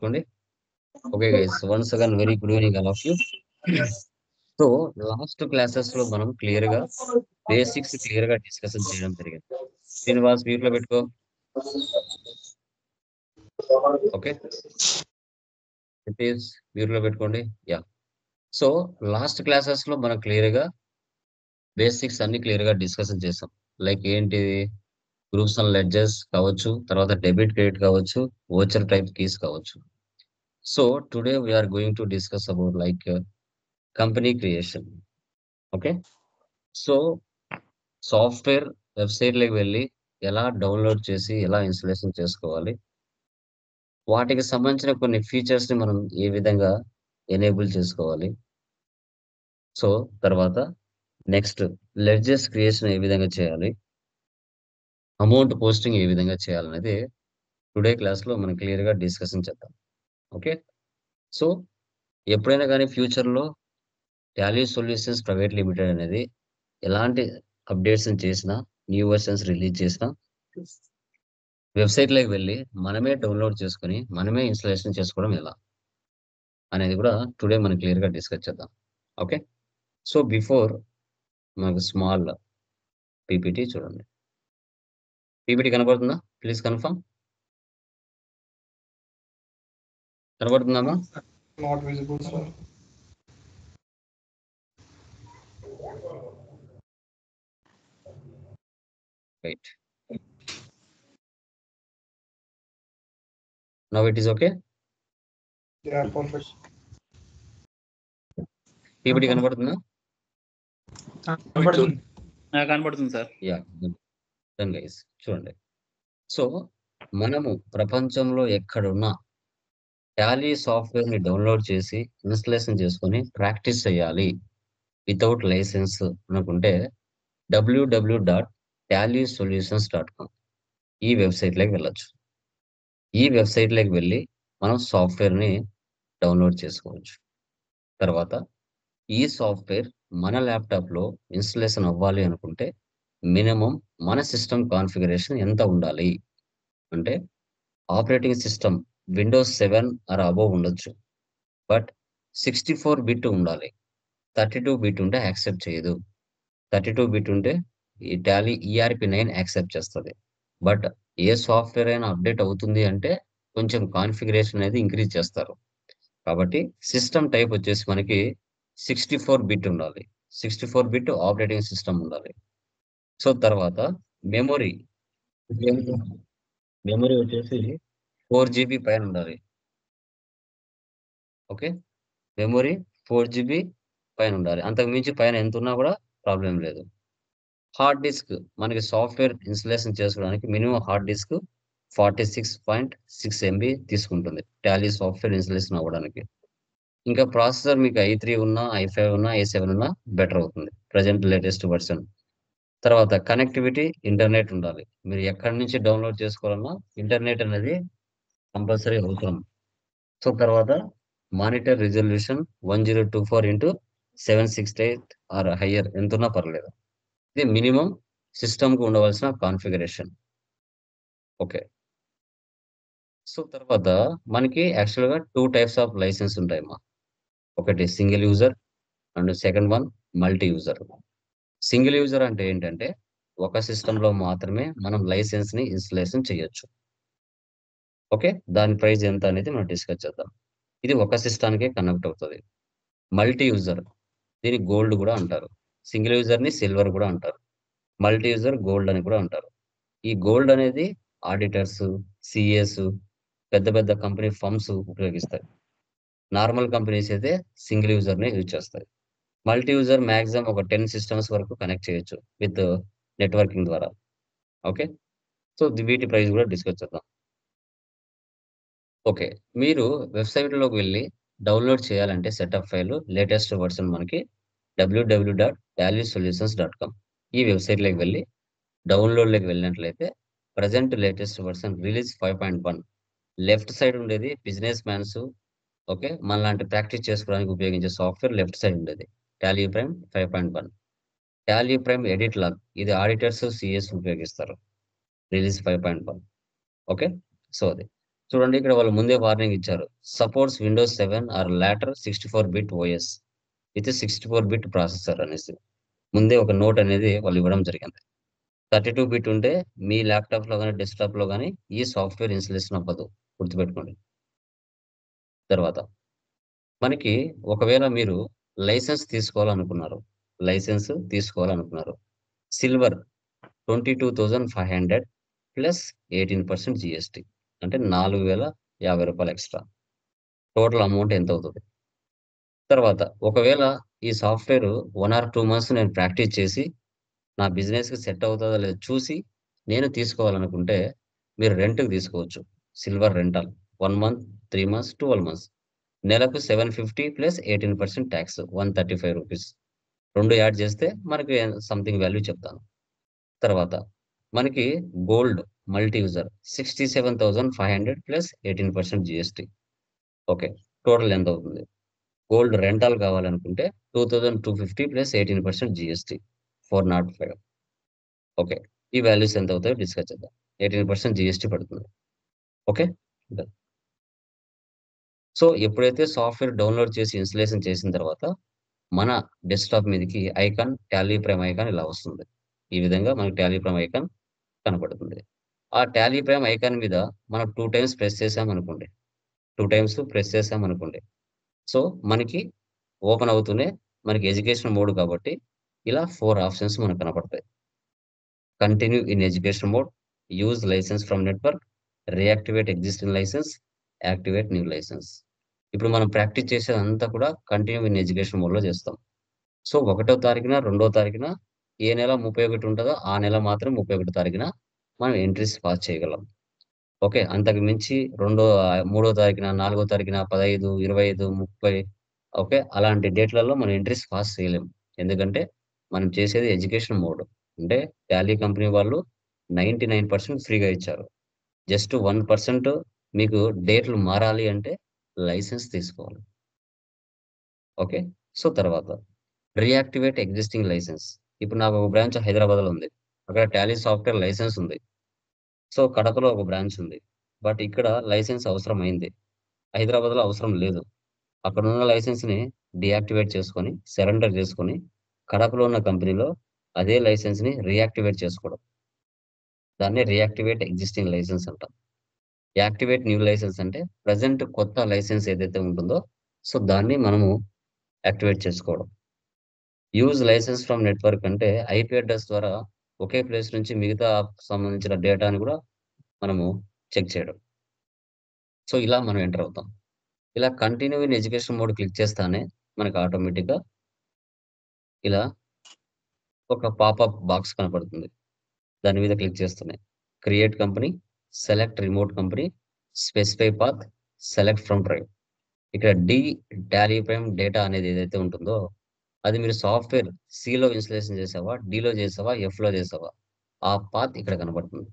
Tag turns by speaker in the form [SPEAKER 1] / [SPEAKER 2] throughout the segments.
[SPEAKER 1] పెట్టుకోండి. Okay guys, once again very good evening all of you. So last classes లో మనం clear గా basics clear గా discussion చేయడం జరిగింది. శ్రీనివాస్ మ్యూట్ లో పెట్టుకో. ఓకే, మ్యూట్ లో పెట్టుకోండి. యా, సో లాస్ట్ క్లాసెస్ లో మనం క్లియర్ గా బేసిక్స్ అన్ని క్లియర్ గా డిస్కషన్ చేసాం. లైక్ ఏంటిది, గ్రూప్స్ అండ్ లెడ్జెస్ కావచ్చు, తర్వాత డెబిట్ క్రెడిట్ కావచ్చు, ఓచర్ టైప్ కీస్ కావచ్చు. So today we are going to discuss about like company creation. Okay, so software వెబ్సైట్లోకి వెళ్ళి ఎలా డౌన్లోడ్ చేసి ఎలా ఇన్స్టాలేషన్ చేసుకోవాలి, వాటికి సంబంధించిన కొన్ని ఫీచర్స్ ని మనం ఏ విధంగా ఎనేబుల్ చేసుకోవాలి. సో తర్వాత నెక్స్ట్ లెడ్జెస్ క్రియేషన్ ఏ విధంగా చేయాలి, అమౌంట్ పోస్టింగ్ ఏ విధంగా చేయాలనేది టుడే క్లాస్ లో మనం క్లియర్ గా డిస్కషన్ చేద్దాం. ఓకే, సో ఎప్పుడైనా కానీ ఫ్యూచర్ లో టాలీ సొల్యూషన్స్ ప్రైవేట్ లిమిటెడ్ అనేది ఎలాంటి అప్డేట్స్ చేసినా, న్యూ వర్షన్స్ రిలీజ్ చేసినా, వెబ్సైట్లోకి వెళ్ళి మనమే డౌన్లోడ్ చేసుకుని మనమే ఇన్స్టాలేషన్ చేసుకోవడం ఎలా అనేది కూడా టుడే మనం క్లియర్ గా డిస్కస్ చేద్దాం. ఓకే, సో బిఫోర్ మనకు స్మాల్ పీపీటీ చూడండి. పీపీటీ కనబడుతుందా? Please confirm. కనబడుతుందమ్మా?
[SPEAKER 2] Not visible, sir.
[SPEAKER 1] Right, now it is okay.
[SPEAKER 2] Yeah, perfect.
[SPEAKER 1] PPT కనబడుతుందా?
[SPEAKER 3] కనబడుతుంది సార్.
[SPEAKER 1] Yeah, done guys. చూడండి, సో మనము ప్రపంచంలో ఎక్కడున్నా టాలీ సాఫ్ట్వేర్ ని డౌన్లోడ్ చేసి ఇన్స్టలేషన్ చేసుకొని ప్రాక్టీస్ చేయాలి వితౌట్ లైసెన్స్ అనుకుంటే www.tallysolutions.com ఈ వెబ్సైట్లోకి వెళ్ళొచ్చు. ఈ వెబ్సైట్లోకి వెళ్ళి మనం సాఫ్ట్వేర్ ని డౌన్లోడ్ చేసుకోవచ్చు. తర్వాత ఈ సాఫ్ట్వేర్ మన ల్యాప్టాప్ లో ఇన్స్టలేషన్ అవ్వాలి అనుకుంటే మినిమం మన సిస్టమ్ కాన్ఫిగరేషన్ ఎంత ఉండాలి అంటే, operating system Windows 7 or above ఉండొచ్చు, బట్ 64 బిట్ ఉండాలి. 32 బిట్ ఉంటే యాక్సెప్ట్ చేయదు. 32 బిట్ ఉంటే ఈ టాలీ ERP9 యాక్సెప్ట్ చేస్తుంది. బట్ ఏ సాఫ్ట్వేర్ అయినా అప్డేట్ అవుతుంది అంటే కొంచెం కాన్ఫిగరేషన్ అనేది ఇంక్రీజ్ చేస్తారు. కాబట్టి సిస్టమ్ టైప్ వచ్చేసి మనకి 64 బిట్ ఉండాలి. 64 బిట్ ఆపరేటింగ్ సిస్టమ్ ఉండాలి. సో తర్వాత మెమొరీ మెమొరీ వచ్చేసి 4 GB పైన ఉండాలి. ఓకే, మెమొరీ 4 GB పైన ఉండాలి. అంతకు మించి పైన ఎంత ఉన్నా కూడా ప్రాబ్లం లేదు. హార్డ్ డిస్క్ మనకి సాఫ్ట్వేర్ ఇన్స్టలేషన్ చేసుకోవడానికి మినిమం హార్డ్ డిస్క్ 46.6 MB తీసుకుంటుంది టాలీ సాఫ్ట్వేర్ ఇన్స్టలేషన్ అవ్వడానికి. ఇంకా ప్రాసెసర్ మీకు i3 ఉన్నా, i5 ఉన్నా, i7 ఉన్నా బెటర్ అవుతుంది ప్రజెంట్ లేటెస్ట్ వర్షన్. తర్వాత కనెక్టివిటీ ఇంటర్నెట్ ఉండాలి. మీరు ఎక్కడి నుంచి డౌన్లోడ్ చేసుకోవాలన్నా ఇంటర్నెట్ అనేది కంపల్సరీ అవసరం. సో తర్వాత monitor resolution 1024x768 are higher ఎంతున్నా పర్లేదు. ఇది మినిమం సిస్టమ్ కు ఉండవలసిన కాన్ఫిగరేషన్. ఓకే, సో తర్వాత మనకి యాక్చువల్ గా 2 టైప్స్ ఆఫ్ లైసెన్స్ ఉంటాయమ్మా. ఒకటి single user and second one multi user. Single user అంటే ఏంటంటే ఒక సిస్టమ్ లో మాత్రమే మనం లైసెన్స్ ని ఇన్స్టలేషన్ చేయొచ్చు. ఓకే, దాని ప్రైస్ ఎంత అనేది మనం డిస్కస్ చేద్దాం. ఇది ఒక సిస్టానికే కనెక్ట్ అవుతుంది. మల్టీ యూజర్, దీన్ని గోల్డ్ కూడా అంటారు. సింగిల్ యూజర్ ని సిల్వర్ కూడా అంటారు. మల్టీ యూజర్ గోల్డ్ అని కూడా అంటారు. ఈ గోల్డ్ అనేది ఆడిటర్స్, సిఎస్, పెద్ద పెద్ద కంపెనీ ఫర్మ్స్ ఉపయోగిస్తాయి. నార్మల్ కంపెనీస్ అయితే సింగిల్ యూజర్ ని యూజ్ చేస్తాయి. మల్టీ యూజర్ మాక్సిమం ఒక 10 సిస్టమ్స్ వరకు కనెక్ట్ చేయొచ్చు విత్ నెట్వర్కింగ్ ద్వారా. ఓకే, సో వీటి ప్రైస్ కూడా డిస్కస్ చేద్దాం. ఓకే, మీరు వెబ్సైట్లోకి వెళ్ళి డౌన్లోడ్ చేయాలంటే సెటప్ ఫైల్ లేటెస్ట్ వర్షన్ మనకి www.tallysolutions.com ఈ వెబ్సైట్లోకి వెళ్ళి డౌన్లోడ్లోకి వెళ్ళినట్లయితే present latest version release 5.1 left side ఉండేది బిజినెస్ మ్యాన్స్. ఓకే, మనలాంటి ప్రాక్టీస్ చేసుకోవడానికి ఉపయోగించే సాఫ్ట్వేర్ లెఫ్ట్ సైడ్ ఉండేది Tally Prime 5.1. Tally Prime edit log ఇది ఆడిటర్స్, సిఎస్ ఉపయోగిస్తారు. రిలీజ్ 5.1. ఓకే, సో అది. చూడండి ఇక్కడ వాళ్ళు ముందే వార్నింగ్ ఇచ్చారు. Supports Windows 7 or later 64 bit OS with 64 bit processor అనేసి ముందే ఒక నోట్ అనేది వాళ్ళు ఇవ్వడం జరిగింది. 32 బిట్ ఉంటే మీ ల్యాప్టాప్ లో కానీ డెస్క్టాప్ లో కానీ ఈ సాఫ్ట్వేర్ ఇన్స్టలేషన్ అవ్వదు, గుర్తుపెట్టుకోండి. తర్వాత మనకి ఒకవేళ మీరు లైసెన్స్ తీసుకోవాలనుకున్నారు సిల్వర్ 22,500 ప్లస్ 18% జిఎస్టి అంటే 4,050 రూపాయలు ఎక్స్ట్రా. టోటల్ అమౌంట్ ఎంత అవుతుంది? తర్వాత ఒకవేళ ఈ సాఫ్ట్వేర్ 1 or 2 months నేను ప్రాక్టీస్ చేసి నా బిజినెస్ కి సెట్ అవుతుందో లేదో చూసి నేను తీసుకోవాలనుకుంటే మీరు రెంట్కి తీసుకోవచ్చు. Silver rental 1 month, 3 months, 12 months. నెలకు 750 ప్లస్ 18% ట్యాక్స్ 135 రూపీస్. 2 యాడ్ చేస్తే మనకి సంథింగ్ వాల్యూ చెప్తాను. తర్వాత మనకి gold multi user 67,500 plus 18% GST. Okay, total ఎంత అవుతుంది? గోల్డ్ రెంటల్ కావాలనుకుంటే 2,250 ప్లస్ 18% జిఎస్టి 405. ఓకే, ఈ వాల్యూస్ ఎంత అవుతాయో డిస్కస్ చేద్దాం. 18% జిఎస్టి పడుతుంది. ఓకే, సో ఎప్పుడైతే సాఫ్ట్వేర్ డౌన్లోడ్ చేసి ఇన్స్టలేషన్ చేసిన తర్వాత మన డెస్క్టాప్ మీదకి ఐకాన్ టాలీ ప్రైమ్ ఐకాన్ ఇలా వస్తుంది. ఈ విధంగా మనకి టాలీ ప్రైమ్ ఐకాన్ కనపడుతుంది. ఆ టాలీ ప్రైమ్ ఐకాన్ మీద మనం 2 times ప్రెస్ చేసామనుకోండి, 2 times ప్రెస్ చేసామనుకోండి, సో మనకి ఓపెన్ అవుతూనే మనకి ఎడ్యుకేషన్ మోడ్ కాబట్టి ఇలా 4 ఆప్షన్స్ మనకు కనపడతాయి. Continue in education mode, use licence from network, reactivate existing licence, activate new licence. ఇప్పుడు మనం ప్రాక్టీస్ చేసేదంతా కూడా కంటిన్యూ ఇన్ ఎడ్యుకేషన్ మోడ్లో చేస్తాం. సో 1వ తారీఖున 2వ తారీఖున ఏ నెల 31 ఉంటుందో ఆ నెల మాత్రం 31 తారీఖున మనం ఎంట్రీస్ పాస్ చేయగలం. ఓకే, అంతకు మించి 3వ తారీఖున 4వ తారీఖున 15, 25, 30 ఓకే అలాంటి డేట్లలో మనం ఎంట్రీస్ పాస్ చేయలేం. ఎందుకంటే మనం చేసేది ఎడ్యుకేషన్ మోడ్. అంటే టాలీ కంపెనీ వాళ్ళు 99% ఫ్రీగా ఇచ్చారు. జస్ట్ 1% మీకు డేట్లు మారాలి అంటే లైసెన్స్ తీసుకోవాలి. ఓకే, సో తర్వాత రీయాక్టివేట్ ఎగ్జిస్టింగ్ లైసెన్స్. ఇప్పుడు నాకు ఒక బ్రాంచ్ హైదరాబాద్లో ఉంది, అక్కడ టాలీ సాఫ్ట్వేర్ లైసెన్స్ ఉంది. సో కడపలో ఒక బ్రాంచ్ ఉంది, బట్ ఇక్కడ లైసెన్స్ అవసరం అయింది, హైదరాబాద్లో అవసరం లేదు. అక్కడ ఉన్న లైసెన్స్ని డియాక్టివేట్ చేసుకొని సరెండర్ చేసుకొని కడపలో ఉన్న కంపెనీలో అదే లైసెన్స్ని రీయాక్టివేట్ చేసుకోవడం, దాన్ని రీయాక్టివేట్ ఎగ్జిస్టింగ్ లైసెన్స్ అంటాం. యాక్టివేట్ న్యూ లైసెన్స్ అంటే ప్రజెంట్ కొత్త లైసెన్స్ ఏదైతే ఉంటుందో సో దాన్ని మనము యాక్టివేట్ చేసుకోవడం. యూజ్ లైసెన్స్ ఫ్రమ్ నెట్వర్క్ అంటే ఐపీ అడ్రస్ ద్వారా ఒకే ప్లేస్ నుంచి మిగతా సంబంధించిన డేటాని కూడా మనము చెక్ చేయడం. సో ఇలా మనం ఎంటర్ అవుతాం. ఇలా continue in education mode click చేస్తానే మనకు ఆటోమేటిక్గా ఇలా ఒక పాపప్ బాక్స్ కనపడుతుంది. దాని మీద క్లిక్ చేస్తున్నాయి create company, select remote company, specify path, select from drive. ఇక్కడ డి టాలీ ప్రైమ్ డేటా అనేది ఏదైతే ఉంటుందో అది మీరు సాఫ్ట్వేర్ సిలో ఇన్స్టలేషన్ చేసావా, డిలో చేసావా, ఎఫ్లో చేసావా, ఆ పాత్ ఇక్కడ కనబడుతుంది.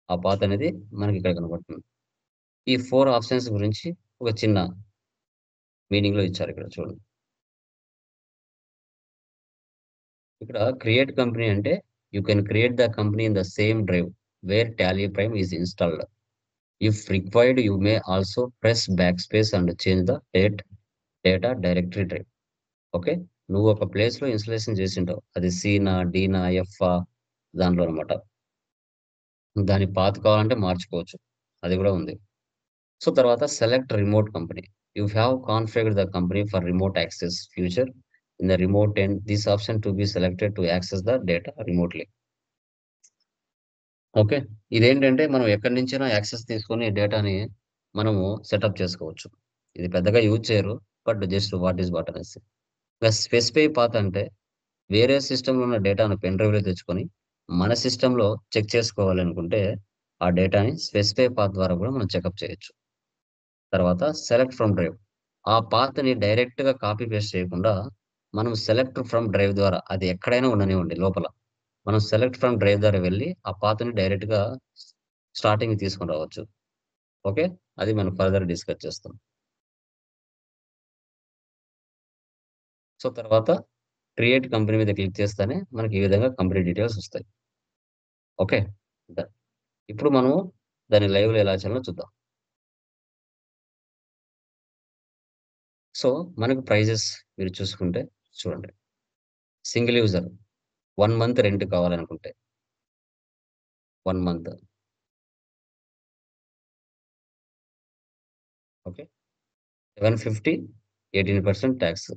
[SPEAKER 1] ఆ పాత్ అనేది మనకి ఇక్కడ కనబడుతుంది. ఈ 4 ఆప్షన్స్ గురించి ఒక చిన్న మీనింగ్ లో ఇచ్చారు ఇక్కడ చూడండి. ఇక్కడ క్రియేట్ కంపెనీ అంటే you can create the company in the same drive where Tally Prime is installed. If required you may also press backspace and change the data directory drive. Okay, నువ్వు ఒక place లో installation చేసింటావు, అది సీనా, డీనా, ఎఫ్ఆ దాంట్లో అనమాట. దాని path కావాలంటే మార్చుకోవచ్చు, అది కూడా ఉంది. సో తర్వాత select remote company. You have configured the company for remote access future in the remote end this option to be selected to access the data remotely. Okay, ఇదేంటంటే మనం ఎక్కడి నుంచైనా యాక్సెస్ తీసుకొని డేటాని మనము సెటప్ చేసుకోవచ్చు. ఇది పెద్దగా యూజ్ చేయరు, but just what is what అనేసి. ఇంకా స్పెసిఫై పాత్ అంటే వేరే సిస్టంలో ఉన్న డేటాను పెన్ డ్రైవ్లో తెచ్చుకొని మన సిస్టంలో చెక్ చేసుకోవాలనుకుంటే ఆ డేటాని స్పెసిఫై పాత్ ద్వారా కూడా మనం చెకప్ చేయొచ్చు. తర్వాత సెలెక్ట్ ఫ్రమ్ డ్రైవ్. ఆ పాత్ని డైరెక్ట్గా కాపీ పేస్ట్ చేయకుండా మనం సెలెక్ట్ ఫ్రమ్ డ్రైవ్ ద్వారా అది ఎక్కడైనా ఉండనివ్వండి లోపల, మనం సెలెక్ట్ ఫ్రమ్ డ్రైవ్ ద్వారా వెళ్ళి ఆ పాత్ని డైరెక్ట్గా స్టార్టింగ్ తీసుకొని రావచ్చు. ఓకే, అది మనం ఫర్దర్ డిస్కస్ చేస్తాం. సో తర్వాత క్రియేట్ కంపెనీ మీద క్లిక్ చేస్తేనే మనకి ఈ విధంగా కంపెనీ డీటెయిల్స్ వస్తాయి. ఓకే, ఇప్పుడు మనము దాన్ని లైవ్లో ఎలా చేయాలో చూద్దాం. సో మనకు ప్రైజెస్ మీరు చూసుకుంటే చూడండి. సింగిల్ యూజర్ 1 మంత్ రెంట్ కావాలనుకుంటే 1 మంత్. ఓకే. 750 18% టాక్స్.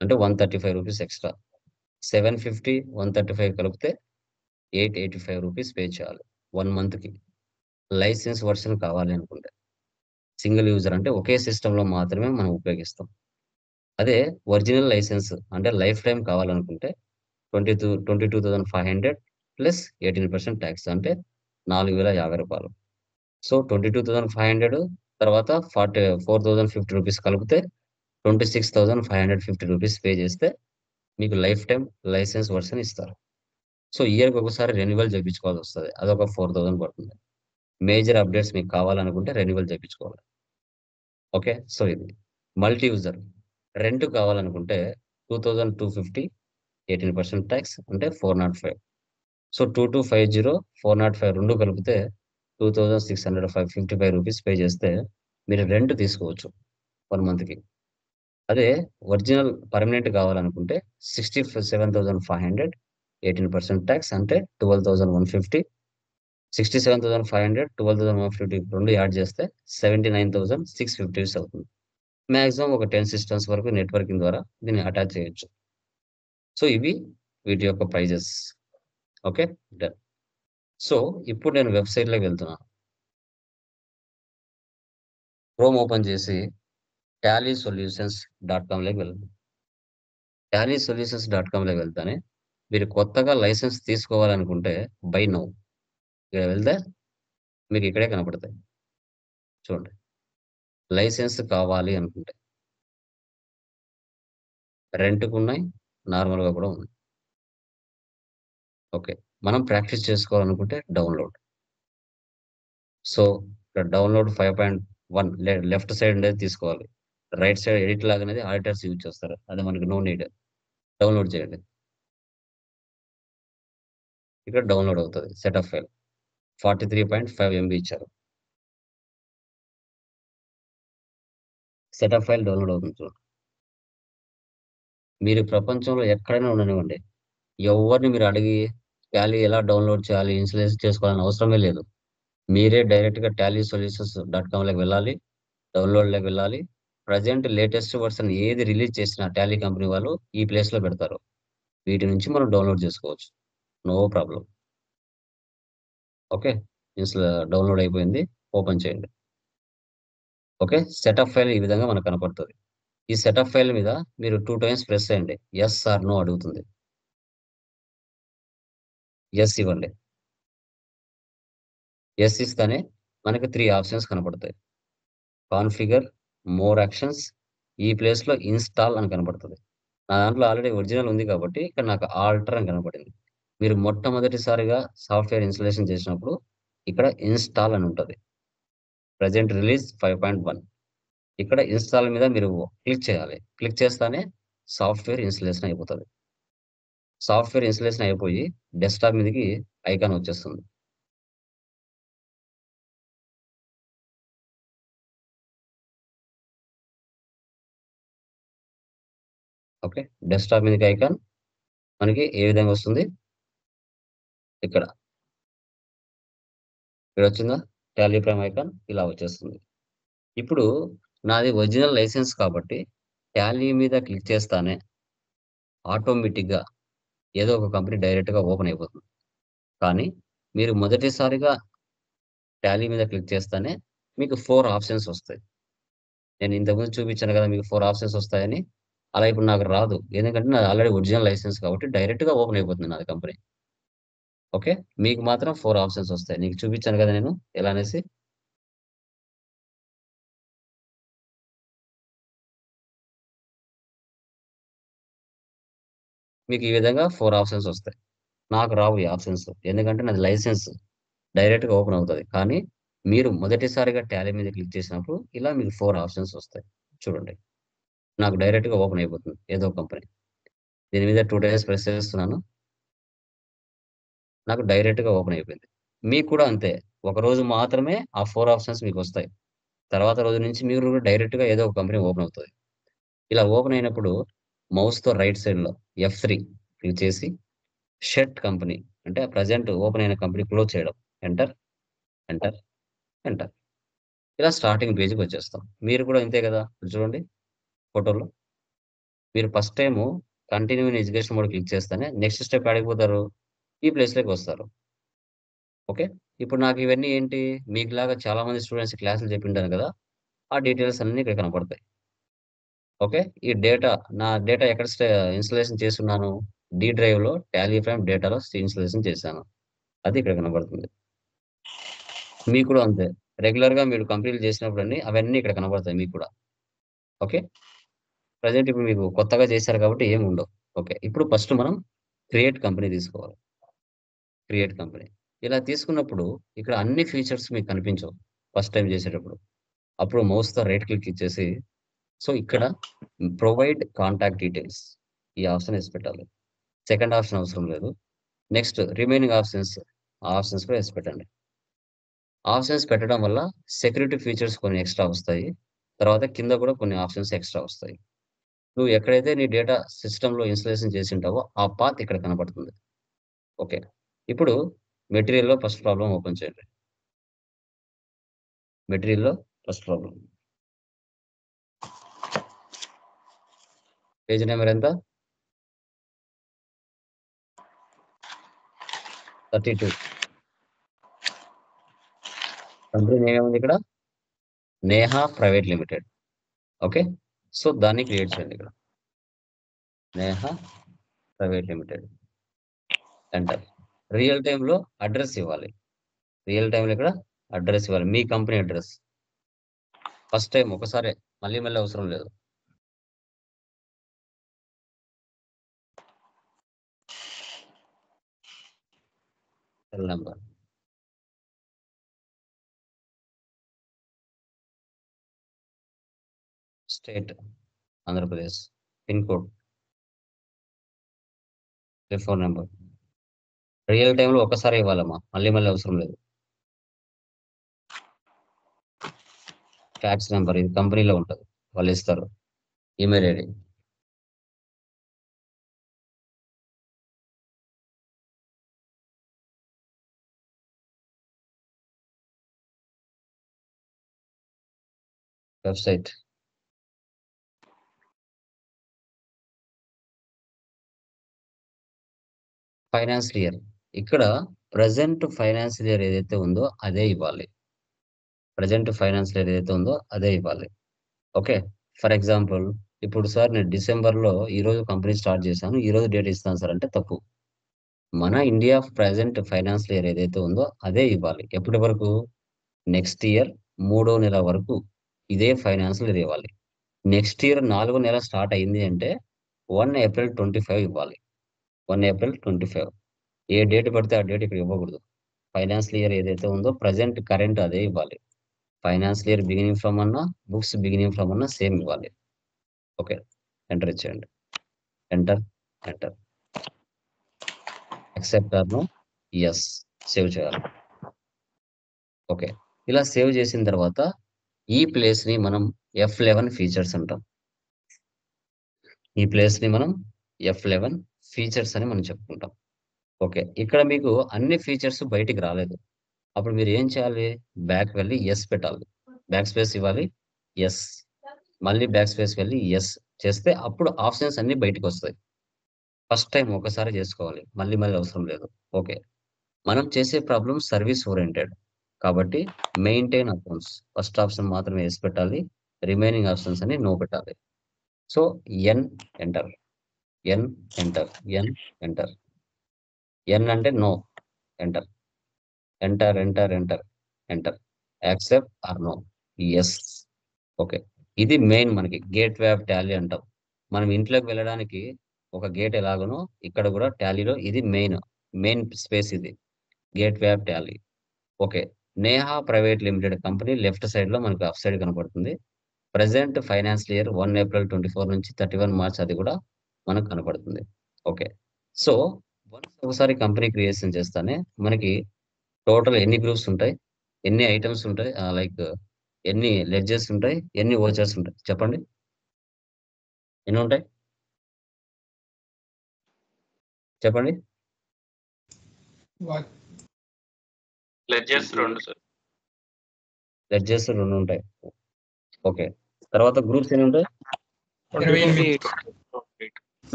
[SPEAKER 1] అంటే 135 రూపీస్ ఎక్స్‌ట్రా. 750, 135 కలిపితే 885 రూపీస్ పే చేయాలి 1 మంత్‌కి. లైసెన్స్ వర్షన్ కావాలి అనుకుంటే. సింగిల్ యూజర్ అంటే ఒకే సిస్టమ్‌లో మాత్రమే మనం ఉపయోగిస్తాం. అదే ఒరిజినల్ లైసెన్స్ అంటే లైఫ్ టైమ్ కావాలనుకుంటే 22,500 ప్లస్ 18% టాక్స్ అంటే రూ. 4,050. సో 22,500 తర్వాత 4,050 రూపీస్ కలిపితే 26,550 రూపీస్ పే చేస్తే మీకు లైఫ్ టైమ్ లైసెన్స్ వర్షన్ ఇస్తారు. సో ఇయర్‌కి ఒకసారి రెన్యువల్ చేపించుకోవాల్సొస్తది. అదొక 4,000 పడుతుంది. మేజర్ అప్‌డేట్స్ మీకు కావాలనుకుంటే రెన్యువల్ చేపించుకోవాలి. ఓకే. సో ఇది. మల్టీ యూజర్ రెంట్ కావాలనుకుంటే 2,250 18% టాక్స్ అంటే 405. సో 2250, 405 రెండు కలిపితే 2,655 రూపీస్ పే చేస్తే మీరు రెంట్ తీసుకోవచ్చు 1 మంత్‌కి. అదే ఒరిజినల్ పర్మనెంట్ కావాలనుకుంటే 67,500 18% టాక్స్ అంటే 12,150. 67,500, 12,150 రెండు యాడ్ చేస్తే 79,650 అవుతుంది. మాక్సిమం ఒక 10 సిస్టమ్స్ వరకు నెట్వర్కింగ్ ద్వారా దీన్ని అటాచ్ చేయొచ్చు. సో ఇవి వీటి యొక్క ప్రైజెస్. ఓకే. డన్. సో ఇప్పుడు నేను వెబ్‌సైట్‌లోకి వెళ్తున్నాను. క్రోమ్ ఓపెన్ చేసి tallysolutions.comలోకి వెళ్ళండి. tallysolutions.comలోకి వెళ్తానే మీరు కొత్తగా లైసెన్స్ తీసుకోవాలనుకుంటే బై నౌ ఇక్కడ వెళ్తే మీకు ఇక్కడే కనపడతాయి. చూడండి. లైసెన్స్ కావాలి అనుకుంటే రెంట్‌కున్నాయి, నార్మల్‌గా కూడా ఉన్నాయి. ఓకే. మనం ప్రాక్టీస్ చేసుకోవాలనుకుంటే డౌన్‌లోడ్. సో ఇక్కడ డౌన్‌లోడ్ 5.1 లెఫ్ట్ సైడ్ ఉండేది తీసుకోవాలి. రైట్ సైడ్ ఎడిట్ లాగ్ అనేది ఆడిటర్స్ యూజ్ చేస్తారు. అది మనకు నో నీడ్. డౌన్‌లోడ్ చేయండి. ఇక్కడ డౌన్‌లోడ్ అవుతది. Setup file. 43.5 ఎంబీ ఇచ్చారు. సెటప్ ఫైల్ డౌన్‌లోడ్ అవుతుంది చూడండి. మీరు ప్రపంచంలో ఎక్కడైనా ఉండనివ్వండి. ఎవరిని మీరు అడిగి టాలీ ఎలా డౌన్‌లోడ్ చేయాలి, ఇన్‌స్టాలేషన్ చేసుకోవాలని అవసరమే లేదు. మీరే డైరెక్ట్‌గా tallysolutions.comలోకి వెళ్ళాలి. డౌన్‌లోడ్‌లోకి వెళ్ళాలి. ప్రెజెంట్ లేటెస్ట్ వర్షన్ ఏది రిలీజ్ చేసినా టాలీ కంపెనీ వాళ్ళు ఈ ప్లేస్‌లో పెడతారు. వీటి నుంచి మనం డౌన్‌లోడ్ చేసుకోవచ్చు. No problem. ఓకే. డౌన్‌లోడ్ అయిపోయింది. ఓపెన్ చేయండి. ఓకే. సెటప్ ఫైల్ ఈ విధంగా మనకు కనపడుతది. ఈ సెటప్ ఫైల్ మీద మీరు 2 టైమ్స్ ప్రెస్ చేయండి. యెస్ ఆర్ నో అడుగుతుంది. యెస్ ఇవ్వండి. యెస్ ఇస్తేనే మనకి 3 ఆప్షన్స్ కనపడతాయి. కాన్ఫిగర్, మోర్ యాక్షన్స్, ఈ ప్లేస్‌లో ఇన్‌స్టాల్ అని కనపడుతది. నా దాంట్లో ఆల్రెడీ ఒరిజినల్ ఉంది కాబట్టి ఇక్కడ నాకు ఆల్టర్ అని కనపడింది. మీరు మొట్టమొదటిసారిగా సాఫ్ట్‌వేర్ ఇన్‌స్టాలేషన్ చేసినప్పుడు ఇక్కడ ఇన్‌స్టాల్ అని ఉంటది. ప్రెజెంట్ రిలీజ్ 5.1 ఇక్కడ ఇన్‌స్టాల్ మీద మీరు క్లిక్ చేయాలి. క్లిక్ చేస్తానే సాఫ్ట్‌వేర్ ఇన్‌స్టాలేషన్ అయిపోతది. సాఫ్ట్‌వేర్ ఇన్‌స్టాలేషన్ అయిపోయి డెస్క్‌టాప్ మీదకి ఐకాన్ వచ్చేస్తుంది. ఓకే. డెస్క్‌టాప్ మీదకి ఐకాన్ మనకి ఏ విధంగా వస్తుంది? ఇక్కడ. ఇక్కడొచ్చిందా? టాలీ ప్రైమ్ ఐకాన్ ఇలా వచ్చేస్తుంది. ఇప్పుడు నాది ఒరిజినల్ లైసెన్స్ కాబట్టి టాలీ మీద క్లిక్ చేస్తానే ఆటోమేటిక్‌గా ఏదో ఒక కంపెనీ డైరెక్ట్‌గా ఓపెన్ అయిపోతుంది. కానీ మీరు మొదటిసారిగా టాలీ మీద క్లిక్ చేస్తానే మీకు 4 ఆప్షన్స్ వస్తాయి. నేను ఇంతకుముందు చూపించాను కదా! మీకు 4 ఆప్షన్స్ వస్తాయని. అలా ఇప్పుడు నాకు రాదు. ఎందుకంటే నాది ఆల్రెడీ ఒరిజినల్ లైసెన్స్ కాబట్టి డైరెక్ట్‌గా ఓపెన్ అయిపోతుంది నాది కంపెనీ. ఓకే. మీకు మాత్రం 4 ఆప్షన్స్ వస్తాయి. నీకు చూపించాను కదా నేను ఎలా అనేసి. మీకు ఈ విధంగా 4 ఆప్షన్స్ వస్తాయి. నాకు రావు ఈ ఆప్షన్స్. ఎందుకంటే నాది లైసెన్స్ డైరెక్ట్‌గా ఓపెన్ అవుతది. కానీ మీరు మొదటిసారిగా టాలీ మీద క్లిక్ చేసినప్పుడు ఇలా మీకు 4 ఆప్షన్స్ వస్తాయి. చూడండి. నాకు డైరెక్ట్‌గా ఓపెన్ అయిపోతుంది. ఏదో కంపెనీ. దీని మీద 2 టైమ్స్ ప్రెస్ చేస్తున్నాను. నాకు డైరెక్ట్‌గా ఓపెన్ అయిపోయింది. మీకు కూడా అంతే. ఒకరోజు మాత్రమే ఆ 4 ఆప్షన్స్ మీకొస్తాయి. తర్వాత రోజు నుంచి మీరు డైరెక్ట్‌గా ఏదో ఒక కంపెనీ ఓపెన్ అవుతది. ఇలా ఓపెన్ అయినప్పుడు మౌస్తో రైట్ సైడ్లో F3 క్లిక్ చేసి షెట్ కంపెనీ అంటే ప్రజెంట్ ఓపెన్ అయిన కంపెనీ క్లోజ్ చేయడం. Enter enter enter. ఇలా స్టార్టింగ్ పేజ్కి వచ్చేస్తాం. మీరు కూడా ఇంతే కదా, చూడండి ఫోటోలో. మీరు first time continue in education mode click చేస్తేనే నెక్స్ట్ స్టెప్ అడిగిపోతారు, ఈ ప్లేస్లోకి వస్తారు. ఓకే, ఇప్పుడు నాకు ఇవన్నీ ఏంటి, మీకులాగా చాలా మంది స్టూడెంట్స్ క్లాసులు చెప్పింటాను కదా, ఆ డీటెయిల్స్ అన్నీ ఇక్కడ కనపడతాయి. ఓకే, ఈ డేటా నా డేటా ఎక్కడ ఇన్స్టలేషన్ చేస్తున్నాను, డి డ్రైవ్లో టాలీ ఫ్రేమ్ డేటాలో ఇన్స్టలేషన్ చేశాను, అది ఇక్కడ కనబడుతుంది. మీకు కూడా అంతే, రెగ్యులర్గా మీరు కంప్లీట్ చేసినప్పుడు అవన్నీ ఇక్కడ కనబడతాయి మీకు కూడా. ఓకే, ప్రజెంట్ ఇప్పుడు మీకు కొత్తగా చేశారు కాబట్టి ఏమి ఉండవు. ఓకే, ఇప్పుడు ఫస్ట్ మనం క్రియేట్ కంపెనీ తీసుకోవాలి. క్రియేట్ కంపెనీ ఇలా తీసుకున్నప్పుడు ఇక్కడ అన్ని ఫీచర్స్ మీకు కనిపించవు ఫస్ట్ టైం చేసేటప్పుడు. అప్పుడు మౌస్తో రైట్ క్లిక్ ఇచ్చేసి సో ఇక్కడ ప్రొవైడ్ కాంటాక్ట్ డీటెయిల్స్ ఈ ఆప్షన్ వేసి పెట్టాలి. సెకండ్ ఆప్షన్ అవసరం లేదు. నెక్స్ట్ రిమైనింగ్ ఆప్షన్స్ కూడా వేసి పెట్టండి. ఆప్షన్స్ పెట్టడం వల్ల సెక్యూరిటీ ఫీచర్స్ కొన్ని ఎక్స్ట్రా వస్తాయి. తర్వాత కింద కూడా కొన్ని ఆప్షన్స్ ఎక్స్ట్రా వస్తాయి. నువ్వు ఎక్కడైతే నీ డేటా సిస్టంలో ఇన్స్టలేషన్ చేసి ఉంటావో ఆ పాత్ ఇక్కడ కనబడుతుంది. ఓకే, ఇప్పుడు మెటీరియల్లో ఫస్ట్ ప్రాబ్లం ఓపెన్ చేయండి. మెటీరియల్లో ఫస్ట్ ప్రాబ్లం పేజ్ నెంబర్ ఎంత, 32. కంపెనీ నేమ్ ఏముంది ఇక్కడ, Neha private limited. Okay, so దాన్ని క్రియేట్ చేయండి ఇక్కడ, Neha private limited. Enter. Real టైంలో అడ్రస్ ఇవ్వాలి. రియల్ టైంలో ఇక్కడ అడ్రస్ ఇవ్వాలి, మీ కంపెనీ అడ్రస్. ఫస్ట్ టైం ఒకసారి, మళ్ళీ మళ్ళీ అవసరం లేదు. Cell number, state Andhra Pradesh, pin code, telephone number. Real టైంలో ఒకసారి ఇవ్వాలమ్మా, మళ్ళీ మళ్ళీ అవసరం లేదు. ఫ్యాక్స్ నెంబర్, ఇది కంపెనీలో ఉంటుంది, వాళ్ళు ఇస్తారు. Email ID, website, financial year. ఇక్కడ ప్రజెంట్ ఫైనాన్షియల్ ఇయర్ ఏదైతే ఉందో అదే ఇవ్వాలి. ప్రజెంట్ ఫైనాన్షియల్ ఇయర్ ఏదైతే ఉందో అదే ఇవ్వాలి. ఓకే, ఫర్ ఎగ్జాంపుల్ ఇప్పుడు సార్ నేను డిసెంబర్లో ఈరోజు కంపెనీ స్టార్ట్ చేశాను, ఈరోజు డేట్ ఇస్తాను సార్ అంటే తప్పు. మన ఇండియా ప్రజెంట్ ఫైనాన్షియల్ ఇయర్ ఏదైతే ఉందో అదే ఇవ్వాలి. ఎప్పటి వరకు, నెక్స్ట్ ఇయర్ 3వ నెల వరకు ఇదే ఫైనాన్షియల్ ఇయర్ ఇవ్వాలి. నెక్స్ట్ ఇయర్ 4వ నెల స్టార్ట్ అయింది అంటే 1 ఏప్రిల్ 25 ఇవ్వాలి. 1 ఏప్రిల్ 25, ఏ డేట్ పడితే ఆ డేట్ ఇక్కడ ఇవ్వకూడదు. ఫైనాన్షియల్ ఇయర్ ఏదైతే ఉందో ప్రజెంట్ కరెంట్ అదే ఇవ్వాలి. ఫైనాన్షియల్ ఇయర్ బిగినింగ్ ఫ్రమ్ అన్నా, బుక్స్ బిగినింగ్ ఫ్రమ్ అన్నా సేమ్ ఇవ్వాలి. ఓకే, ఎంటర్ ఇచ్చేయండి. Enter enter. Accept or no, yes, save చేయాలి. ఓకే, ఇలా సేవ్ చేసిన తర్వాత ఈ ప్లేస్ని మనం F11 ఫీచర్స్ అంటాం. ఈ ప్లేస్ని మనం F11 ఫీచర్స్ అని మనం చెప్పుకుంటాం. ఓకే, ఇక్కడ మీకు అన్ని ఫీచర్స్ బయటికి రాలేదు. అప్పుడు మీరు ఏం చేయాలి, బ్యాక్ వెళ్ళి ఎస్ పెట్టాలి, బ్యాక్ స్పేస్ ఇవ్వాలి, ఎస్, మళ్ళీ బ్యాక్ స్పేస్ వెళ్ళి ఎస్ చేస్తే అప్పుడు ఆప్షన్స్ అన్ని బయటకు వస్తాయి. ఫస్ట్ టైం ఒకసారి చేసుకోవాలి, మళ్ళీ మళ్ళీ అవసరం లేదు. ఓకే, మనం చేసే ప్రాబ్లం సర్వీస్ ఓరియంటెడ్ కాబట్టి మెయింటైన్ అకౌంట్స్ ఫస్ట్ ఆప్షన్ మాత్రమే ఎస్ పెట్టాలి, రిమైనింగ్ ఆప్షన్స్ అన్ని నో పెట్టాలి. So N enter, N enter, N enter. N అంటే no, enter enter enter enter enter. Accept or no, yes. Okay, ఇది main మనకి gateway of Tally అంటాం. మనం ఇంట్లోకి వెళ్ళడానికి ఒక గేట్ ఎలాగనో ఇక్కడ కూడా టాలీలో ఇది మెయిన్ స్పేస్, ఇది gate way of Tally. Okay, Neha private limited company left side లో మనకు అప్ సైడ్ కనపడుతుంది. ప్రజెంట్ ఫైనాన్షియల్ ఇయర్ 1 ఏప్రిల్ 24 నుంచి 31 మార్చ్ అది కూడా మనకు కనపడుతుంది. ఓకే, సో ఒకసారి కంపెనీ క్రియేషన్ చేస్తానే మనకి టోటల్ ఎన్ని గ్రూప్స్ ఉంటాయి, ఎన్ని ఐటమ్స్ ఉంటాయి, లైక్ ఎన్ని లెడ్జెస్ ఉంటాయి, ఎన్ని ఓచర్స్ ఉంటాయి చెప్పండి. ఎన్ని ఉంటాయి చెప్పండి?
[SPEAKER 2] What?
[SPEAKER 3] Ledgers 2 sir.
[SPEAKER 1] లెడ్జర్స్ 2 ఉంటాయి. ఓకే. తర్వాత గ్రూప్స్ ఎన్ని ఉంటాయి?
[SPEAKER 3] 28.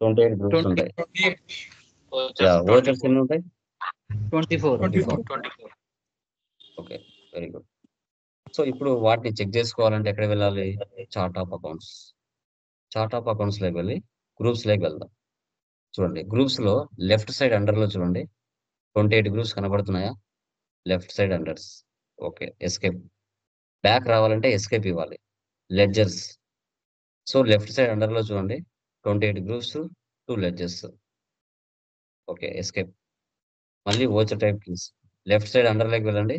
[SPEAKER 1] 28 గ్రూప్స్
[SPEAKER 3] 20.
[SPEAKER 1] ఉంటాయి.
[SPEAKER 2] 28.
[SPEAKER 1] యా, ఓచర్స్ ఎన్ని ఉంటాయి?
[SPEAKER 3] 24.
[SPEAKER 1] 24. Okay, very good. సో ఇప్పుడు వాటిని చెక్ చేసుకోవాలంటే ఎక్కడ వెళ్ళాలి? Chart of accounts. Chart of accounts లోకి వెళ్ళి గ్రూప్స్ లోకి వెళ్దాం. చూడండి, గ్రూప్స్ లో లెఫ్ట్ సైడ్ అండర్ లో చూడండి 28 గ్రూప్స్ కనబడుతున్నాయా? లెఫ్ట్ సైడ్ అండర్స్. Okay, escape. బ్యాక్ రావాలంటే ఎస్కేప్ ఇవ్వాలి. Ledgers. So left side under లో చూడండి 28 గ్రూప్స్, 2 లెడ్జర్స్. Okay, escape. మళ్ళీ voucher type keys. Left side under లోకి వెళ్ళండి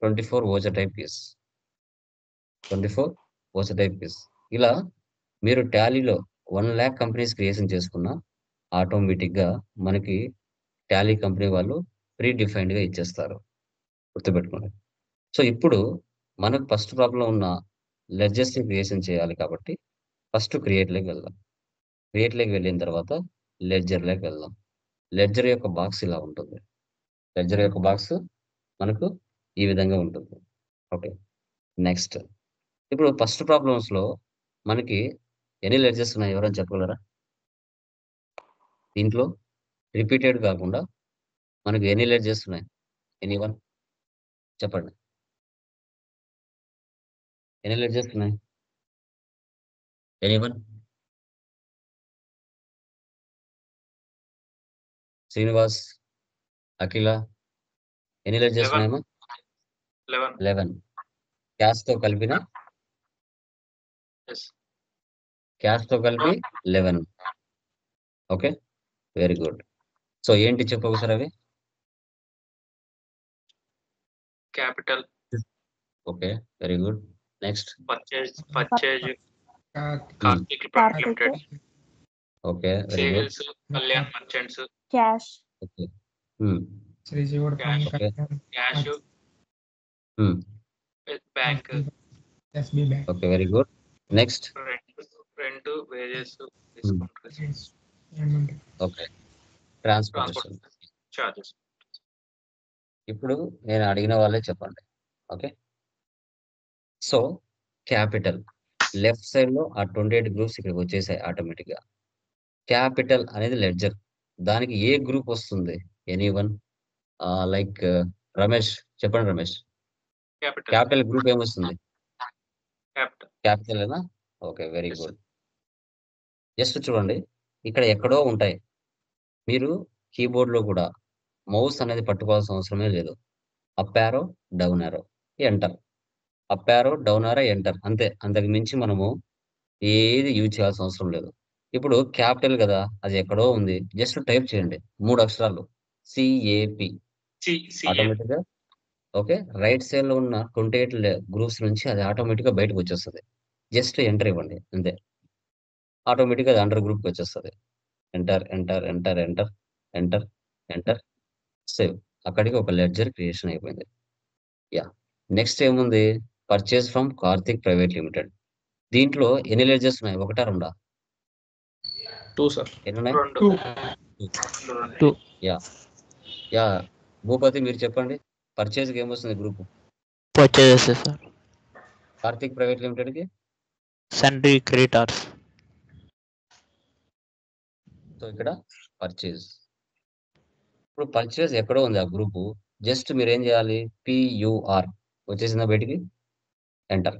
[SPEAKER 1] 24 voucher type keys. 24 voucher type keys. ఇలా మీరు టాలీలో 1 lakh కంపెనీస్ క్రియేషన్ చేసుకున్న ఆటోమేటిక్ గా మనకి టాలీ కంపెనీ వాళ్ళు ప్రీ డిఫైన్డ్ గా ఇచ్చేస్తారు. గుర్తుపెట్టుకోండి. సో ఇప్పుడు మనకు ఫస్ట్ ప్రాబ్లం ఉన్న లెడ్జెస్ ని క్రియేషన్ చేయాలి కాబట్టి ఫస్ట్ క్రియేట్ లోకి వెళ్దాం. క్రియేట్ లోకి వెళ్ళిన తర్వాత లెడ్జర్ లోకి వెళ్దాం. లెడ్జర్ యొక్క బాక్స్ ఇలా ఉంటుంది. లెడ్జర్ యొక్క బాక్స్ మనకు ఈ విధంగా ఉంటుంది. Okay, next. ఇప్పుడు ఫస్ట్ ప్రాబ్లమ్స్ లో మనకి ఎన్ని లెడ్జెస్ ఉన్నాయి ఎవరైనా చెప్పగలరా? దీంట్లో రిపీటెడ్ కాకుండా మనకి ఎన్ని లెడ్జెస్ ఉన్నాయి? ఎనీవన్ చెప్పండి. ఎన్ని లెడ్జెస్ ఉన్నాయి? ఎనీవన్? శ్రీనివాస్, అఖిల, ఎన్ని లెడ్జెస్
[SPEAKER 3] 11.
[SPEAKER 1] ఉన్నాయమ్మా? 11. క్యాష్ తో కలిపిన
[SPEAKER 3] Yes.
[SPEAKER 1] క్యాష్ తో కలిపి 11. Okay, very good. సో ఏంటి చెప్పు ఒకసారి అవి?
[SPEAKER 3] Capital,
[SPEAKER 1] okay, very good. Next.
[SPEAKER 3] purchase,
[SPEAKER 2] Karthik.
[SPEAKER 3] Karthik Private Limited,
[SPEAKER 1] okay, very good.
[SPEAKER 3] sales, Kalyan Merchants,
[SPEAKER 4] cash,
[SPEAKER 1] okay.
[SPEAKER 2] Srijivoda
[SPEAKER 3] Cash.
[SPEAKER 2] Family
[SPEAKER 3] cash, bank,
[SPEAKER 2] SB Bank.
[SPEAKER 1] Okay, very good. Next.
[SPEAKER 3] rent, wages, discount,
[SPEAKER 1] okay, transportation
[SPEAKER 3] charges.
[SPEAKER 1] ఇప్పుడు నేను అడిగిన వాళ్ళే చెప్పండి. Okay, so capital left side లో ఆ 28 groups ఇక్కడికి వచ్చేసాయి automatic గా. క్యాపిటల్ అనేది లెడ్జర్. దానికి ఏ గ్రూప్ వస్తుంది? ఎనీవన్? లైక్ రమేష్ చెప్పండి. రమేష్,
[SPEAKER 3] Capital,
[SPEAKER 1] క్యాపిటల్ గ్రూప్ ఏమొస్తుంది?
[SPEAKER 3] capital.
[SPEAKER 1] క్యాపిటల్ ఏనా? Okay, very
[SPEAKER 3] Yes,
[SPEAKER 1] good. Just చూడండి, ఇక్కడ ఎక్కడో ఉంటాయి. మీరు కీబోర్డ్ లో కూడా మౌస్ అనేది పట్టుకోవాల్సిన అవసరమే లేదు. Up arrow, down arrow, enter. Up arrow, down arrow, enter. అంతే, అంతకు మించి మనము ఏది యూజ్ చేయాల్సిన అవసరం లేదు. ఇప్పుడు క్యాపిటల్ కదా, అది ఎక్కడో ఉంది. జస్ట్ టైప్ చేయండి 3 అక్షరాలు సిఏపి.
[SPEAKER 3] CA.
[SPEAKER 1] ఆటోమేటిక్ గా ఓకే, రైట్ సైడ్ లో ఉన్న 28 గ్రూప్స్ నుంచి అది ఆటోమేటిక్ గా బయటకు వచ్చేస్తుంది. జస్ట్ ఎంటర్ ఇవ్వండి అంతే. ఆటోమేటిక్ గా అది అండర్ గ్రూప్ కి వచ్చేస్తుంది. Enter enter enter enter enter enter, save. అక్కడికి ఒక లెడ్జర్ క్రియేషన్ అయిపోయింది. యా, నెక్స్ట్ ఏముంది? Purchase from Karthik private limited. దీంట్లో ఎన్ని లెడ్జర్స్ ఉన్నాయి? ఒకటా రెండా?
[SPEAKER 3] 2 sir.
[SPEAKER 1] ఎన్ని ఉన్నాయి?
[SPEAKER 3] 2.
[SPEAKER 1] యా యా, భూపతి మీరు చెప్పండి. పర్చేస్ కి ఏమొస్తుంది group?
[SPEAKER 5] purchases, sir.
[SPEAKER 1] Karthik private limited కి?
[SPEAKER 5] Sundry creditors.
[SPEAKER 1] సో ఇక్కడ పర్చేస్. ఇప్పుడు పర్చేస్ ఎక్కడో ఉంది ఆ గ్రూప్. జస్ట్ మీరు ఏం చేయాలి? పియుఆర్ వచ్చేసిందా బయటికి? Enter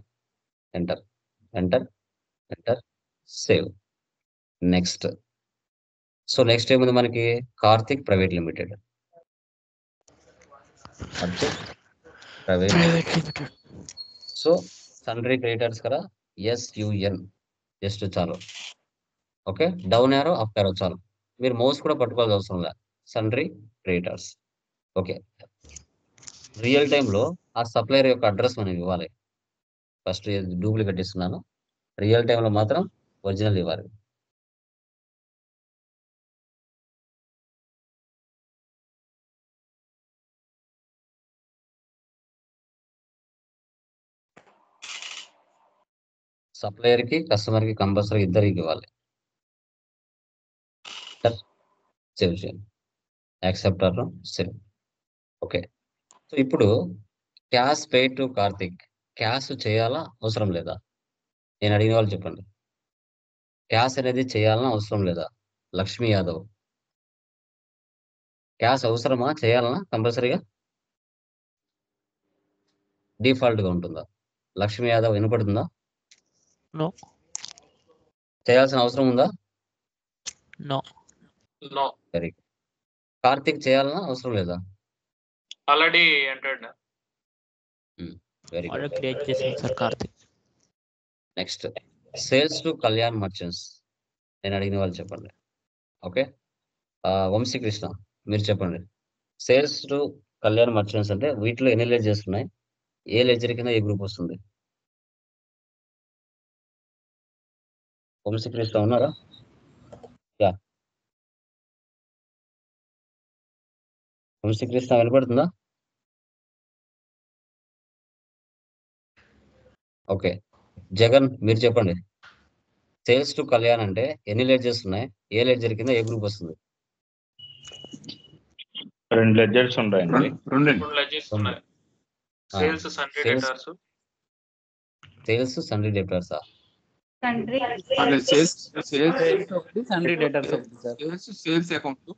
[SPEAKER 1] enter enter enter, save. Next. So next ఏముంది మనకి? Karthik private limited. Purchase private
[SPEAKER 5] Private
[SPEAKER 1] limited.
[SPEAKER 5] limited.
[SPEAKER 1] So sundry creditors కదా, SUN జస్ట్ చాలు. Okay, down arrow, up arrow చాలు. మీరు మౌస్ కూడా పట్టుకోవాల్సిన అవసరం లేదు. సన్రీ క్రియేటర్స్. ఓకే, రియల్ టైంలో ఆ సప్లయర్ యొక్క అడ్రస్ మనం ఇవ్వాలి. ఫస్ట్ డూప్లికేట్ ఇస్తున్నాను, రియల్ టైంలో మాత్రం ఒరిజినల్ ఇవ్వాలి. సప్లయర్ కి కస్టమర్ కి కంపల్సరీ ఇద్దరికి ఇవ్వాలి. సేవ్ చేయండి. Acceptor save. ఓకే. సో ఇప్పుడు cash pay to Karthik. Cash చేయాలా అవసరం లేదా? నేను అడిగిన వాళ్ళు చెప్పండి. క్యాష్ అనేది చేయాలన్నా అవసరం లేదా? లక్ష్మీ యాదవ్. క్యాష్ అవసరమా చేయాలన్నా కంపల్సరీగా? డిఫాల్ట్ గా ఉంటుందా? లక్ష్మీ యాదవ్ వినపడుతుందా?
[SPEAKER 5] No.
[SPEAKER 1] చేయాల్సిన అవసరం ఉందా?
[SPEAKER 5] No.
[SPEAKER 3] No.
[SPEAKER 1] Very good. Karthik చేయాలన్నా అవసరం లేదా?
[SPEAKER 3] Already entered.
[SPEAKER 1] Very
[SPEAKER 5] Order
[SPEAKER 1] good.
[SPEAKER 5] create చేసాను sir Karthik.
[SPEAKER 1] Next sales to Kalyan merchants. నేను అడిగిన వాళ్ళు చెప్పండి. ఓకే. వంశీకృష్ణ మీరు చెప్పండి. సేల్స్ టు కళ్యాణ్ మర్చెంట్స్ అంటే వీటిలో ఎన్ని లెడ్జర్స్ ఉన్నాయి? ఏ లెడ్జర్ కింద ఏ గ్రూప్ వస్తుంది? వంశీకృష్ణ ఉన్నారా? యా. వంశీకృష్ణ వినపడుతుందా? ఓకే. జగన్ మీరు చెప్పండి. సేల్స్ టు కళ్యాణ్ అంటే ఎన్ని లెడ్జర్స్ ఉన్నాయి? ఏ లెడ్జర్ కింద ఏ గ్రూప్ వస్తుంది?
[SPEAKER 4] 2 లెడ్జర్స్ ఉంటాయండి.
[SPEAKER 3] 2 లెడ్జర్స్ ఉన్నాయి.
[SPEAKER 1] ఆ,
[SPEAKER 3] sales sundry
[SPEAKER 1] sales
[SPEAKER 3] debtors.
[SPEAKER 1] Sales sundry డెప్టర్సా?
[SPEAKER 6] అంటే సేల్స్ ఒకటి సన్రీ డేటర్స్ ఒకటి సార్. సేల్స్ అకౌంట్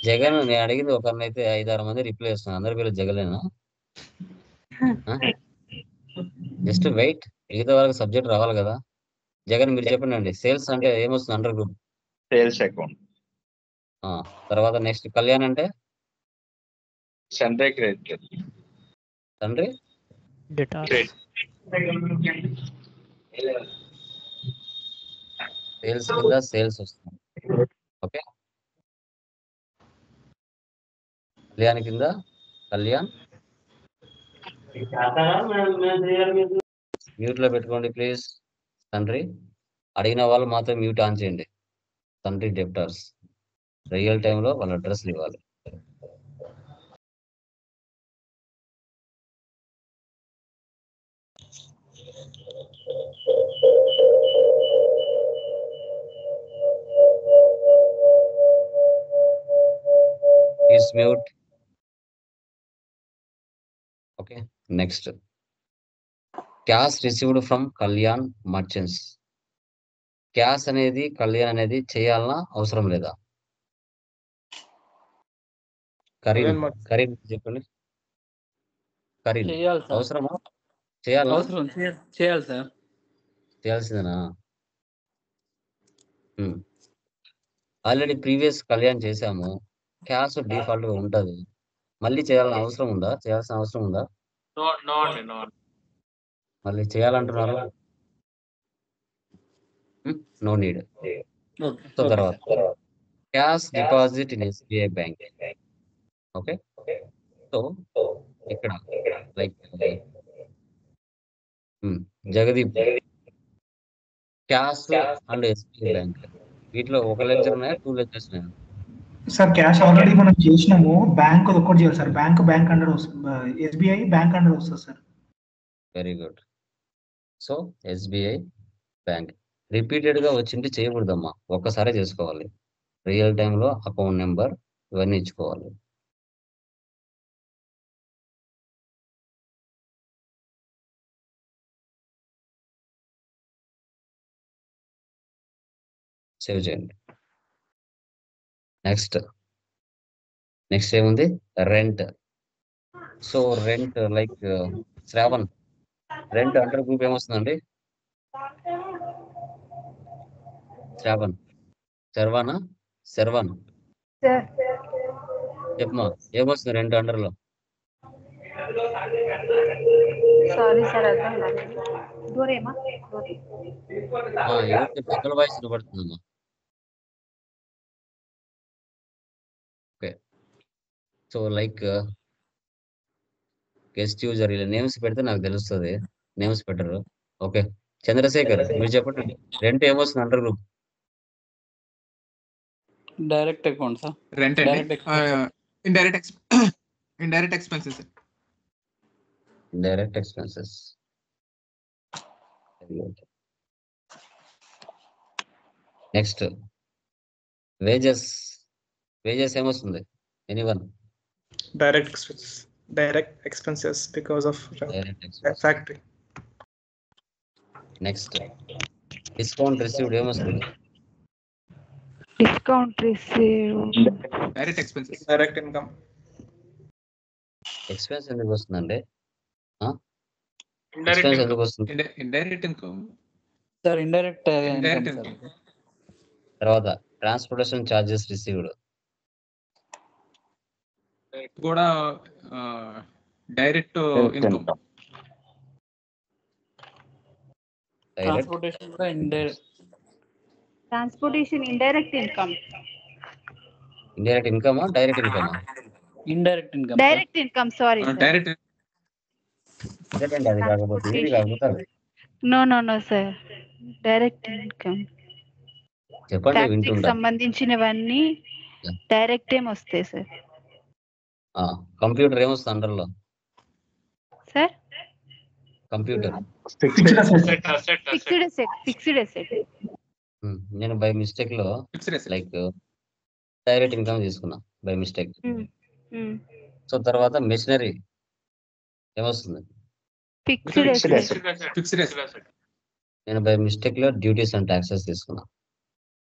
[SPEAKER 1] జగన్ నేను అడిగింది ఒకరినైతే 5-6 మంది రిప్లై చేస్తున్నారు. అందరి పేరు జగలేనా? Just wait. మిగతా వాళ్ళకి సబ్జెక్ట్ రావాలి కదా. జగన్ మీరు చెప్పండి అండి. సేల్స్ అంటే ఏమొస్తుంది? Under group.
[SPEAKER 4] Sales account.
[SPEAKER 1] తర్వాత నెక్స్ట్ కళ్యాణ్ అంటే
[SPEAKER 4] సన్రే క్రెడిట్.
[SPEAKER 1] తండ్రి
[SPEAKER 5] Data.
[SPEAKER 1] సేల్స్ కింద సేల్స్ వస్తుంది. ఓకే. కళ్యాణ్ కింద కళ్యాణ్. మ్యూట్ లో పెట్టుకోండి ప్లీజ్. తండ్రి అడిగిన వాళ్ళు మాత్రం మ్యూట్ ఆన్ చేయండి. తండ్రి డెప్టర్స్ రియల్ టైంలో వాళ్ళ అడ్రస్లు ఇవ్వాలి. Please mute. Okay. Next cash received from Kalyan merchants. Cash అనేది కళ్యాణ్ అనేది చేయాలన్నా అవసరం లేదా? కరీం చెప్పండి. కరీం
[SPEAKER 6] చేయాలి సార్.
[SPEAKER 1] అవసరమా చేయాలా?
[SPEAKER 6] అవసరం చేయాలి సార్.
[SPEAKER 1] చేయాల్సిందేనా? ఆల్రెడీ ప్రీవియస్ కళ్యాణ్ చేశాము. క్యాష్ డిఫాల్ట్ గా ఉంటది. మళ్ళీ చేయాలని అవసరం ఉందా? చేయాల్సిన అవసరం ఉందా?
[SPEAKER 3] నో అండి, నో.
[SPEAKER 1] మళ్ళీ చేయాలంటున్నారు. No need. సో తర్వాత cash deposit in SBI bank. Okay. So ఇక్కడ like Jagdeep cash and SBI bank వీటిలో ఒక లెడ్జర్ ఉన్నాయా? 2 లెడ్జర్స్ ఉన్నాయా?
[SPEAKER 2] సార్ క్యాష్ ఆల్రెడీ మనం చేసినాము. బ్యాంక్ ఒక్కటి చేయాలి సార్. బ్యాంక్ అండర్ వస్తుంది. ఎస్బీఐ బ్యాంక్ అండర్ వస్తుంది sir.
[SPEAKER 1] Very good. So SBI bank repeated గా వచ్చింటే చేయకూడదమ్మా. ఒక్కసారే చేసుకోవాలి. రియల్ టైంలో అకౌంట్ నెంబర్ ఇవన్నీ ఇచ్చుకోవాలి. సేవ్ చేయండి. నెక్స్ట్ ఏముంది? Rent. So rent like Shravan rent under group ఏమొస్తుందండి? శ్రావణ్ శర్వన్ చెప్పమా ఏమొస్తుంది రెంట్ అండర్ లో?
[SPEAKER 7] సారీ సార్, అర్థం కాలేదు. డోరేమా?
[SPEAKER 1] ఎవరికి పెద్దల వాయిస్ వినపడుతుందమ్మా. Okay. So like guest user ఇలా నేమ్స్ పెడితే నాకు తెలుస్తుంది. నేమ్స్ పెట్టరు. ఓకే. చంద్రశేఖర్ మీరు చెప్పండి. రెంట్ ఏమొస్తుంది under group?
[SPEAKER 6] Direct account sir.
[SPEAKER 8] Rent అండి. Indirect expenses.
[SPEAKER 1] Indirect expenses. Next wages. Wages ఏమొస్తుంది? Anyone?
[SPEAKER 8] direct expenses because of
[SPEAKER 1] direct expense.
[SPEAKER 8] factory.
[SPEAKER 1] Next discount received ఏమొస్తుంది?
[SPEAKER 7] Discount received.
[SPEAKER 6] Direct expenses.
[SPEAKER 8] Direct income.
[SPEAKER 1] Expense ఎందుకు వస్తుందండి?
[SPEAKER 3] Indirect
[SPEAKER 1] expense ఎందుకు వస్తుంది?
[SPEAKER 6] Indirect income.
[SPEAKER 9] Sir indirect
[SPEAKER 6] Indirect
[SPEAKER 9] income sir.
[SPEAKER 6] income.
[SPEAKER 1] తర్వాత transportation charges received
[SPEAKER 6] కూడా direct income.
[SPEAKER 1] Direct
[SPEAKER 9] transportation కూడా indirect.
[SPEAKER 7] Transportation indirect income.
[SPEAKER 1] Indirect ఇన్కమా direct ఇన్కమా?
[SPEAKER 9] Indirect income.
[SPEAKER 7] Direct income, sorry sir.
[SPEAKER 6] Direct
[SPEAKER 1] ఎందుకంటే అది కాకపోతే ఇది కాకపోతే అది.
[SPEAKER 7] No sir. Direct income.
[SPEAKER 1] చెప్పండి
[SPEAKER 7] ఫ్యాక్టరీకి
[SPEAKER 1] వింటుంటా.
[SPEAKER 7] సంబంధించినవన్నీ డైరెక్ట్ ఏం వస్తాయి సార్.
[SPEAKER 1] కంప్యూటర్ ఏమొస్తుంది అండర్లో?
[SPEAKER 7] Sir
[SPEAKER 1] computer.
[SPEAKER 2] Fixed assets.
[SPEAKER 7] Fixed asset.
[SPEAKER 1] నేను బై మిస్టేక్ లో
[SPEAKER 6] ఫిక్స్డ్
[SPEAKER 1] లైక్ డైరెక్ట్ ఇన్కమ్ తీసుకున్నా బై మిస్టేక్. సో తర్వాత మెషినరీ ఏమొస్తుంది?
[SPEAKER 7] Fixed asset.
[SPEAKER 6] Fixed asset.
[SPEAKER 1] నేను బై మిస్టేక్ లో డ్యూటీస్ అండ్ ట్యాక్సెస్ తీసుకున్నా.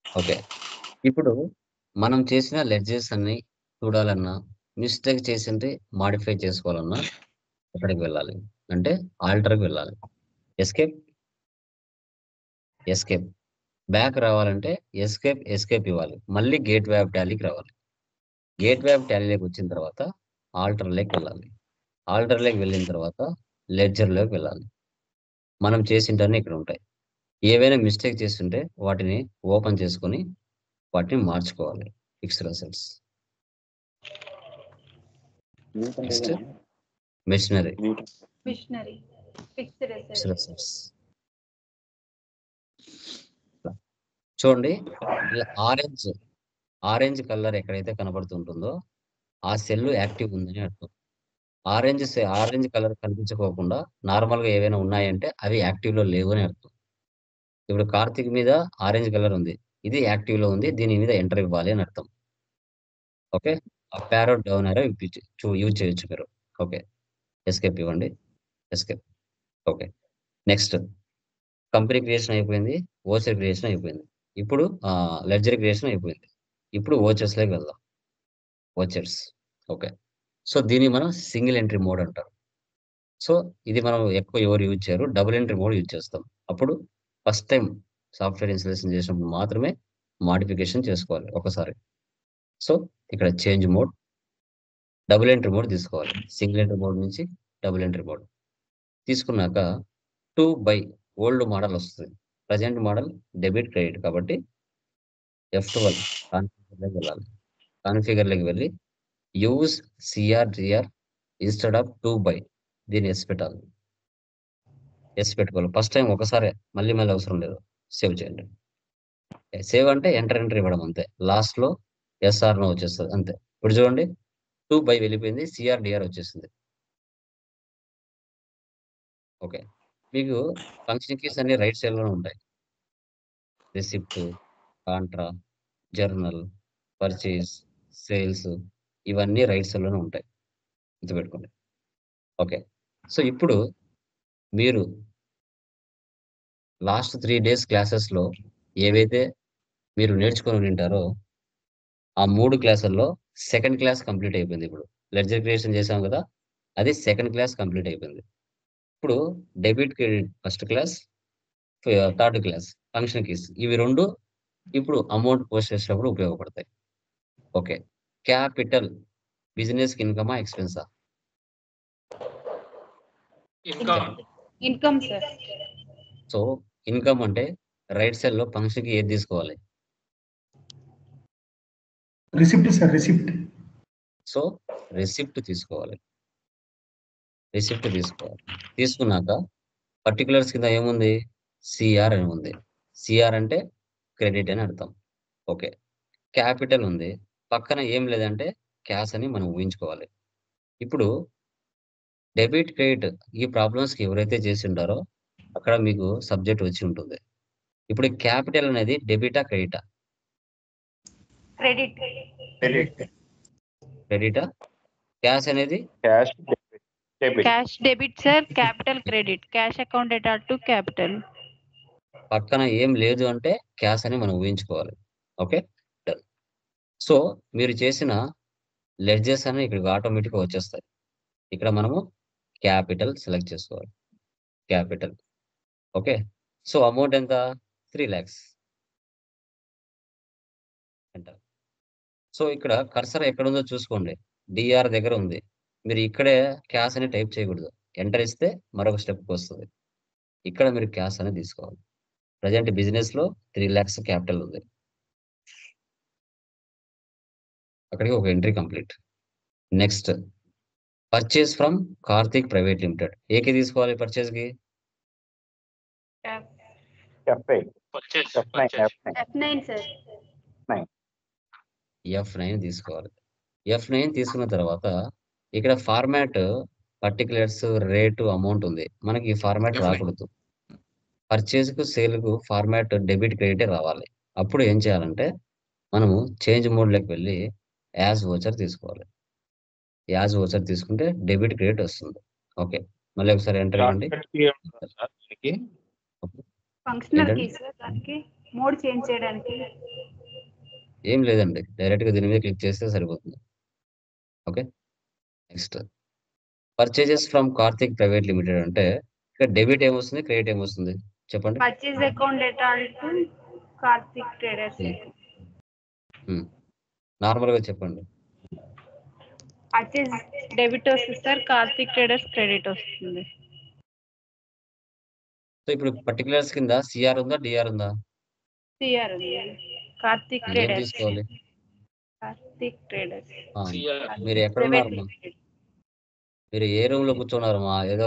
[SPEAKER 1] ఓకే, ఇప్పుడు మనం చేసిన లెడ్జెస్ అన్ని చూడాలన్నా, మిస్టేక్ చేసింది మాడిఫై చేసుకోవాలన్నా ఎక్కడికి వెళ్ళాలి అంటే ఆల్టర్కి వెళ్ళాలి. Escape escape. బ్యాక్ రావాలంటే ఎస్కేప్ ఇవ్వాలి. మళ్ళీ గేట్ వే ఆఫ్ టాలీకి రావాలి. గేట్ వే ఆఫ్ టాలీలోకి వచ్చిన తర్వాత ఆల్టర్లోకి వెళ్ళాలి. ఆల్టర్లోకి వెళ్ళిన తర్వాత లెడ్జర్లోకి వెళ్ళాలి. మనం చేసింటన్నీ ఇక్కడ ఉంటాయి. ఏవైనా మిస్టేక్ చేస్తుంటే వాటిని ఓపెన్ చేసుకొని వాటిని మార్చుకోవాలి. Fixed assets. Next machinery.
[SPEAKER 7] Machinery. Fixed
[SPEAKER 1] fixed
[SPEAKER 7] asset.
[SPEAKER 1] Assets. చూడండి, ఇలా ఆరెంజ్ కలర్ ఎక్కడైతే కనబడుతుంటుందో ఆ సెల్ యాక్టివ్ ఉందని అర్థం. ఆరెంజ్ కలర్ కనిపించుకోకుండా నార్మల్గా ఏవైనా ఉన్నాయంటే అవి యాక్టివ్ లో లేవు అని అర్థం. ఇప్పుడు కార్తిక్ మీద ఆరెంజ్ కలర్ ఉంది, ఇది యాక్టివ్ లో ఉంది, దీని మీద ఎంటర్ ఇవ్వాలి అని అర్థం. ఓకే, ఆ ప్యారో డౌన్ ఆరో యూజ్ చేయొచ్చు మీరు. ఓకే, ఎస్కేప్ ఇవ్వండి. Escape. Okay, next company creation అయిపోయింది, ఓచర్ క్రియేషన్ అయిపోయింది. ఇప్పుడు లెడ్జర్ క్రియేషన్ అయిపోయింది. ఇప్పుడు ఓచర్స్ లోకి వెళ్దాం. ఓచర్స్. ఓకే, సో దీన్ని మనం సింగిల్ ఎంట్రీ మోడ్ అంటారు. సో ఇది మనం ఎక్కువ ఎవరు యూజ్ చేయరు, డబుల్ ఎంట్రీ మోడ్ యూజ్ చేస్తాం. అప్పుడు ఫస్ట్ టైం సాఫ్ట్వేర్ ఇన్స్టాలేషన్ చేసినప్పుడు మాత్రమే మాడిఫికేషన్ చేసుకోవాలి ఒకసారి. సో ఇక్కడ change mode, double entry mode తీసుకోవాలి. సింగిల్ ఎంట్రీ మోడ్ నుంచి డబుల్ ఎంట్రీ మోడ్ తీసుకున్నాక 2 by ఓల్డ్ మోడల్ వస్తుంది. ప్రజెంట్ మోడల్ డెబిట్ క్రెడిట్ కాబట్టి F12 కాన్ఫిగర్లోకి వెళ్ళాలి. కాన్ఫిగర్లోకి వెళ్ళి use CRGR instead of 2 by దీన్ని ఎస్ పెట్టాలి. ఎస్ పెట్టుకోవాలి. ఫస్ట్ టైం ఒకసారి, మళ్ళీ అవసరం లేదు. సేవ్ చేయండి. సేవ్ అంటే ఎంటర్ ఇవ్వడం అంతే. లాస్ట్ లో SR నో వచ్చేస్తుంది అంతే. ఇప్పుడు చూడండి 2 by వెళ్ళిపోయింది, CRDR వచ్చేసింది. ఓకే, మీకు ఫంక్షన్ కీస్ అన్ని రైట్ సైడ్ లోనే ఉంటాయి. Receipt, Contra, journal, purchase, sales ఇవన్నీ రైట్ సైడ్ లోనే ఉంటాయి. గుర్తుపెట్టుకోండి. ఓకే, సో ఇప్పుడు మీరు లాస్ట్ 3 days క్లాసెస్ లో ఏవైతే మీరు నేర్చుకొని ఉంటారో ఆ 3 క్లాసుల్లో సెకండ్ క్లాస్ కంప్లీట్ అయిపోయింది. ఇప్పుడు లెడ్జర్ క్రియేషన్ చేసాం కదా, అది సెకండ్ క్లాస్ కంప్లీట్ అయిపోయింది. ఇప్పుడు debit credit first class, third class function keys, ఇవి రెండు ఇప్పుడు అమౌంట్ పోస్ట్ చేసేటప్పుడు ఉపయోగపడతాయి. ఓకే, క్యాపిటల్ బిజినెస్ ఇన్కమా ఎక్స్పెన్సా?
[SPEAKER 7] Income sir.
[SPEAKER 1] సో ఇన్కమ్ అంటే రైట్ సైడ్ లో ఫంక్షన్ కి ఏది తీసుకోవాలి?
[SPEAKER 2] Receipt sir, receipt.
[SPEAKER 1] So receipt తీసుకోవాలి. రిసిప్ట్ తీసుకోవాలి. తీసుకున్నాక పర్టికులర్స్ కింద ఏముంది? సిఆర్ అని ఉంది. సిఆర్ అంటే క్రెడిట్ అని అర్థం. ఓకే, క్యాపిటల్ ఉంది, పక్కన ఏం లేదంటే క్యాష్ అని మనం ఊహించుకోవాలి. ఇప్పుడు డెబిట్ క్రెడిట్ ఈ ప్రాబ్లమ్స్ కి ఎవరైతే చేసి ఉంటారో అక్కడ మీకు సబ్జెక్ట్ వచ్చి ఉంటుంది. ఇప్పుడు క్యాపిటల్ అనేది డెబిటా క్రెడిటా?
[SPEAKER 7] క్రెడిట్.
[SPEAKER 1] క్రెడిటా? క్యాష్ అనేది
[SPEAKER 4] cash debit.
[SPEAKER 7] Cash debit sir, capital credit. Cash account data to capital.
[SPEAKER 1] పక్కన ఏం లేదు అంటే క్యాష్ అని మనం ఊహించుకోవాలి. Okay, done. సో మీరు చేసిన లెడ్జెస్ అని ఇక్కడికి ఆటోమేటిక్గా వచ్చేస్తాయి. ఇక్కడ మనము క్యాపిటల్ సెలెక్ట్ చేసుకోవాలి. క్యాపిటల్. ఓకే, సో అమౌంట్ ఎంత? 3 lakhs. ఎంటర్. సో ఇక్కడ కర్సర్ ఎక్కడ ఉందో చూసుకోండి. డిఆర్ దగ్గర ఉంది. మీరు ఇక్కడే క్యాష్ అని టైప్ చేయకూడదు. ఎంటర్ ఇస్తే మరొక స్టెప్కి వస్తుంది. ఇక్కడ మీరు క్యాష్ అని తీసుకోవాలి. ప్రజెంట్ బిజినెస్ లో 3 lakhs క్యాపిటల్ ఉంది. అక్కడికి ఒక entry complete. Next purchase from Karthik private limited. ఏకి తీసుకోవాలి పర్చేస్ కి?
[SPEAKER 3] Purchase
[SPEAKER 7] F9 sir.
[SPEAKER 1] F9 తీసుకోవాలి. F9 తీసుకున్న తర్వాత ఇక్కడ ఫార్మాట్ పర్టికులర్స్ రేటు అమౌంట్ ఉంది. మనకి ఈ ఫార్మాట్
[SPEAKER 6] F9.
[SPEAKER 1] రాకూడదు. పర్చేస్ కు సేల్ కు ఫార్మాట్ డెబిట్ క్రెడిటే రావాలి. అప్పుడు ఏం చేయాలంటే మనము చేంజ్ మోడ్లోకి వెళ్ళి యాజ్ వోచర్ తీసుకోవాలి. యాజ్ వోచర్ తీసుకుంటే డెబిట్ క్రెడిట్ వస్తుంది. ఓకే, మళ్ళీ ఒకసారి ఎంటర్ ఇవ్వండి.
[SPEAKER 7] ఫంక్షనల్
[SPEAKER 1] ఏంటండి?
[SPEAKER 7] కీ సార్, దానికి మోడ్ చేంజ్ చేయడానికి.
[SPEAKER 1] ఏం లేదండి, డైరెక్ట్ గా దీని మీద క్లిక్ చేస్తే సరిపోతుంది. Okay, next purchases from Karthik private limited అంటే ఇక్కడ డెబిట్ ఏమొస్తుంది, క్రెడిట్ ఏమొస్తుంది చెప్పండి.
[SPEAKER 7] Purchase account data to Karthik traders.
[SPEAKER 1] Normal గా చెప్పండి.
[SPEAKER 7] పర్చేస్ డెబిట్ వస్తుంది సార్, కార్తిక్ ట్రేడర్స్ క్రెడిట్ వస్తుంది.
[SPEAKER 1] సో ఇప్పుడు పర్టికులర్స్ కింద సిఆర్ ఉందా, డిఆర్ ఉందా?
[SPEAKER 7] సిఆర్ ఉంది. కార్తిక్
[SPEAKER 1] ఏం
[SPEAKER 7] ట్రేడర్స్.
[SPEAKER 1] తీసుకోవాలి?
[SPEAKER 7] కార్తిక్ ట్రేడర్స్.
[SPEAKER 1] మీరు ఎక్కడ ఉన్నారమ్మా? మీరు ఏ రూమ్ లో కూర్చున్నారమ్మా? ఏదో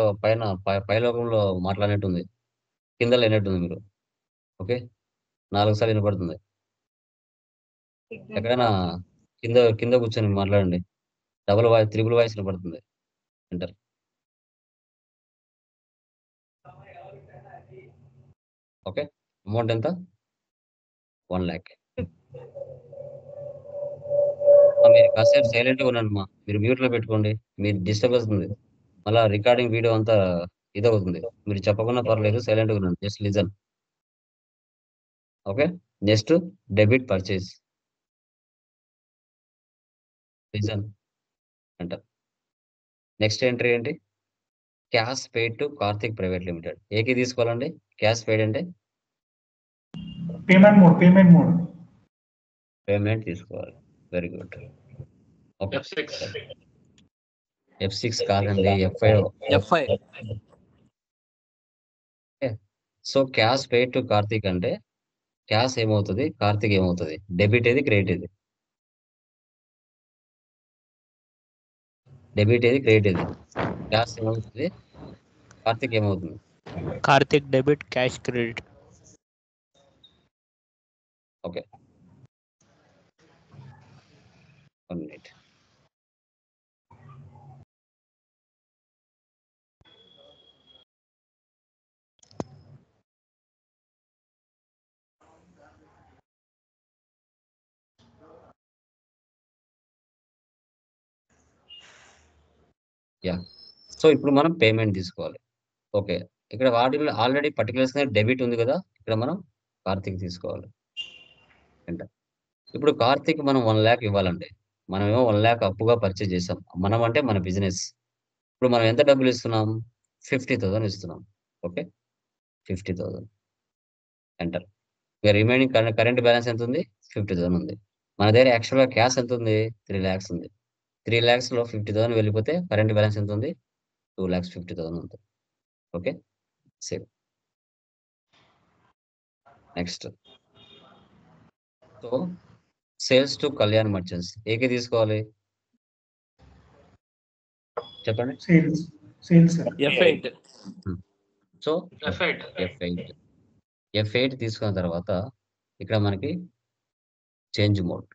[SPEAKER 1] పై లోకంలో మాట్లాడినట్టుంది, కింద లేనట్టుంది మీరు. ఓకే, 4 సార్లు వినపడుతుంది. ఎక్కడైనా కింద కూర్చొని మాట్లాడండి. త్రిబుల్ వాయిస్ వినపడుతుంది. ఎంటర్. ఓకే, అమౌంట్ ఎంత? 1 lakh. మీరు కాసేపు సైలెంట్ గా ఉండండి. మీరు మ్యూట్ లో పెట్టుకోండి. మీరు డిస్టర్బ్ అవుతుంది. మళ్ళా రికార్డింగ్ వీడియో అంతా ఇదవుతుంది. మీరు చెప్పకుండా పర్లేదు, సైలెంట్ గా ఉండండి. Just listen. Okay, next debit purchase. Listen. Enter. Next entry ఏంటి? Cash paid to Karthik private limited. ఏకి తీసుకోవాలండి? క్యాష్ పెయిడ్ అంటే
[SPEAKER 2] పేమెంట్ మోడ్.
[SPEAKER 1] పేమెంట్ తీసుకోవాలి. Very good. ఓకే, F6 కాదండి, F5. So cash paid to Karthik అంటే క్యాష్ ఏమవుతుంది, కార్తిక్ ఏమవుతుంది? డెబిట్ ఏది, క్రెడిట్ ఏది? డెబిట్ ఏది, క్రెడిట్ ఏది? క్యాష్ ఏమవుతుంది, కార్తిక్ ఏమవుతుంది?
[SPEAKER 5] Karthik debit, cash credit.
[SPEAKER 1] Okay, 1 minute. Yeah, so ఇప్పుడు మనం పేమెంట్ తీసుకోవాలి. ఓకే, ఇక్కడ వాటిలో ఆల్రెడీ పర్టికులర్స్ డెబిట్ ఉంది కదా, ఇక్కడ మనం కార్తిక్ తీసుకోవాలి. ఎంటర్. ఇప్పుడు కార్తిక్ మనం 1 lakh ఇవ్వాలండి. మనమేమో 1 lakh అప్పుగా పర్చేజ్ చేసాం. మనం అంటే మన బిజినెస్. ఇప్పుడు మనం ఎంత డబ్బులు ఇస్తున్నాం? 50,000 ఇస్తున్నాం. Okay, 50,000. Enter. Remaining current balance ఎంత ఉంది? 50,000 ఉంది. మన దగ్గర యాక్చువల్గా క్యాష్ ఎంత ఉంది? 3 lakhs ఉంది. 3 lakhs లో 50,000 వెళ్ళిపోతే కరెంట్ బ్యాలెన్స్ ఎంత ఉంది? 2,50,000 ఉంది. Okay, save. Next. So sales to Kalyan merchants. AK తీసుకోవాలి చెప్పండి.
[SPEAKER 2] Sales.
[SPEAKER 9] F8.
[SPEAKER 1] So
[SPEAKER 3] F8.
[SPEAKER 1] F8 తీసుకున్న తర్వాత ఇక్కడ మనకి చేంజ్ మోడ్.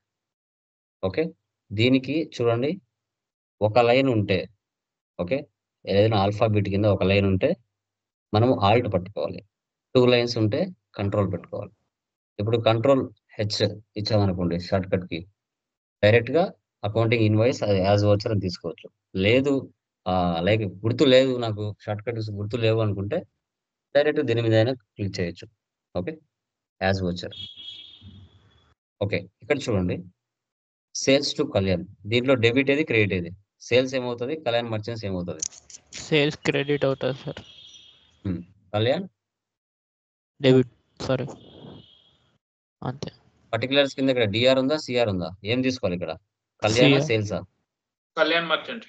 [SPEAKER 1] ఓకే, దీనికి చూడండి, ఒక లైన్ ఉంటే, ఓకే, ఏదైనా ఆల్ఫాబెట్ కింద ఒక లైన్ ఉంటే మనము ఆల్ట్ పట్టుకోవాలి. 2 లైన్స్ ఉంటే కంట్రోల్ పెట్టుకోవాలి. ఇప్పుడు కంట్రోల్ హెచ్ ఇచ్చామనుకోండి షార్ట్ కట్ కి డైరెక్ట్ గా అకౌంటింగ్ ఇన్వాయిస్ యాజ్ వచ్చర్ అని తీసుకోవచ్చు. లేదు లైక్ గుర్తు లేదు నాకు షార్ట్ కట్ గుర్తు లేవు అనుకుంటే డైరెక్ట్ దీని మీద అయినా క్లిక్ చేయొచ్చు. Okay, as voucher. ఓకే, ఇక్కడ చూడండి సేల్స్ టు కళ్యాణ్. దీంట్లో డెబిట్ ఏది క్రెడిట్ ఏది? సేల్స్ ఏమవుతుంది, కళ్యాణ్ మర్చెంట్స్ ఏమవుతుంది?
[SPEAKER 5] సేల్స్ క్రెడిట్ అవుతుంది సార్.
[SPEAKER 1] కళ్యాణ్
[SPEAKER 5] డెబిట్. సారీ, అంతే.
[SPEAKER 1] పర్టికులర్స్ కింద ఇక్కడ డిఆర్ ఉందా సిఆర్ ఉందా? ఏం తీసుకోవాలి ఇక్కడ? కళ్యాణ్
[SPEAKER 5] CR.
[SPEAKER 1] సేల్సా?
[SPEAKER 6] కళ్యాణ్ మర్చెంట్.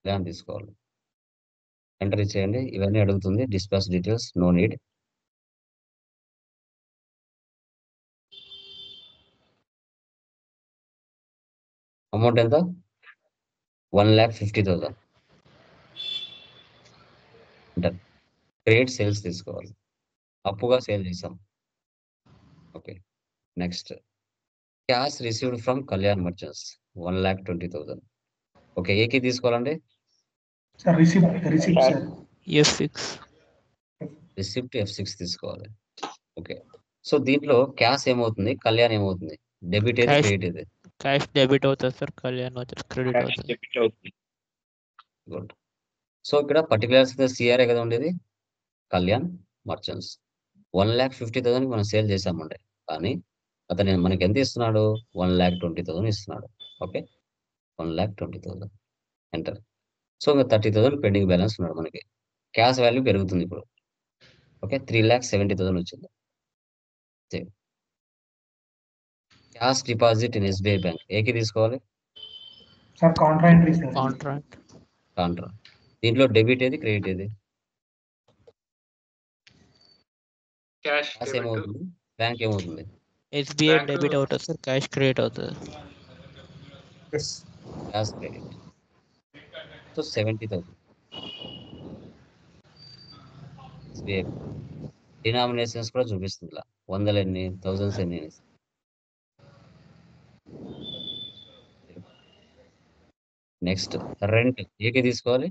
[SPEAKER 1] కళ్యాణ్ తీసుకోవాలి. ఎంటర్ చేయండి. ఇవన్నీ అడుగుతుంది. డిస్పాస్ డీటెయిల్స్ నో నీడ్. అమౌంట్ ఎంత? 1,50,000. ఎంటర్. క్రెడిట్ సేల్స్ తీసుకోవాలి. అప్పుగా సేల్ చేసాం. Okay, next cash received from Kalyan merchants 1,20,000. Okay, ఏకి తీసుకోవాలండి?
[SPEAKER 2] Sir receipt sir.
[SPEAKER 5] F6.
[SPEAKER 1] Receipt F6 తీసుకోవాలి. ఓకే, సో దీంట్లో క్యాష్ ఏమవుతుంది, కళ్యాణ్ ఏమవుతుంది? డెబిట్ ఏది
[SPEAKER 5] Cash.
[SPEAKER 1] క్రెడిట్ ఏది?
[SPEAKER 5] క్యాష్ డెబిట్ అవుతుంది సార్, కళ్యాణ్ వచ్చేసి క్రెడిట్ అవుతుంది.
[SPEAKER 1] గుడ్. సో ఇక్కడ పర్టికులర్స్ సిఆర్ఏ కదా ఉండేది. కళ్యాణ్ మర్చెంట్స్ 1,50,000 మనం సేల్ చేసామండి. కానీ అతను మనకి ఎంత ఇస్తున్నాడు? 1,20,000 ఇస్తున్నాడు. ఓకే, 1,20,000. ఎంటర్. సో ఇంకా 30,000 పెండింగ్ బ్యాలెన్స్ ఉన్నాడు మనకి. క్యాష్ వాల్యూ పెరుగుతుంది ఇప్పుడు. ఓకే, 3,70,000 వచ్చింది. Cash deposit in SBI bank ఏకి తీసుకోవాలి?
[SPEAKER 2] Sir Contra entry sir.
[SPEAKER 5] Contract.
[SPEAKER 1] Contra. దీంట్లో డెబిట్ ఏది క్రెడిట్ ఏది?
[SPEAKER 6] క్యాష్
[SPEAKER 1] క్యాష్ ఏమవుతుంది, బ్యాంక్ ఏమవుతుంది?
[SPEAKER 5] SBI
[SPEAKER 6] Bank-
[SPEAKER 5] డెబిట్ అవుతుంది సార్, క్యాష్ క్రెడిట్ అవుతుంది.
[SPEAKER 1] Cash credit. So 70,000. SBI denominations కూడా చూపిస్తుంది ఇలా. వందలు ఎన్ని, థౌజండ్స్ ఎన్ని. నెక్స్ట్ రెంట్ ఏకి తీసుకోవాలి?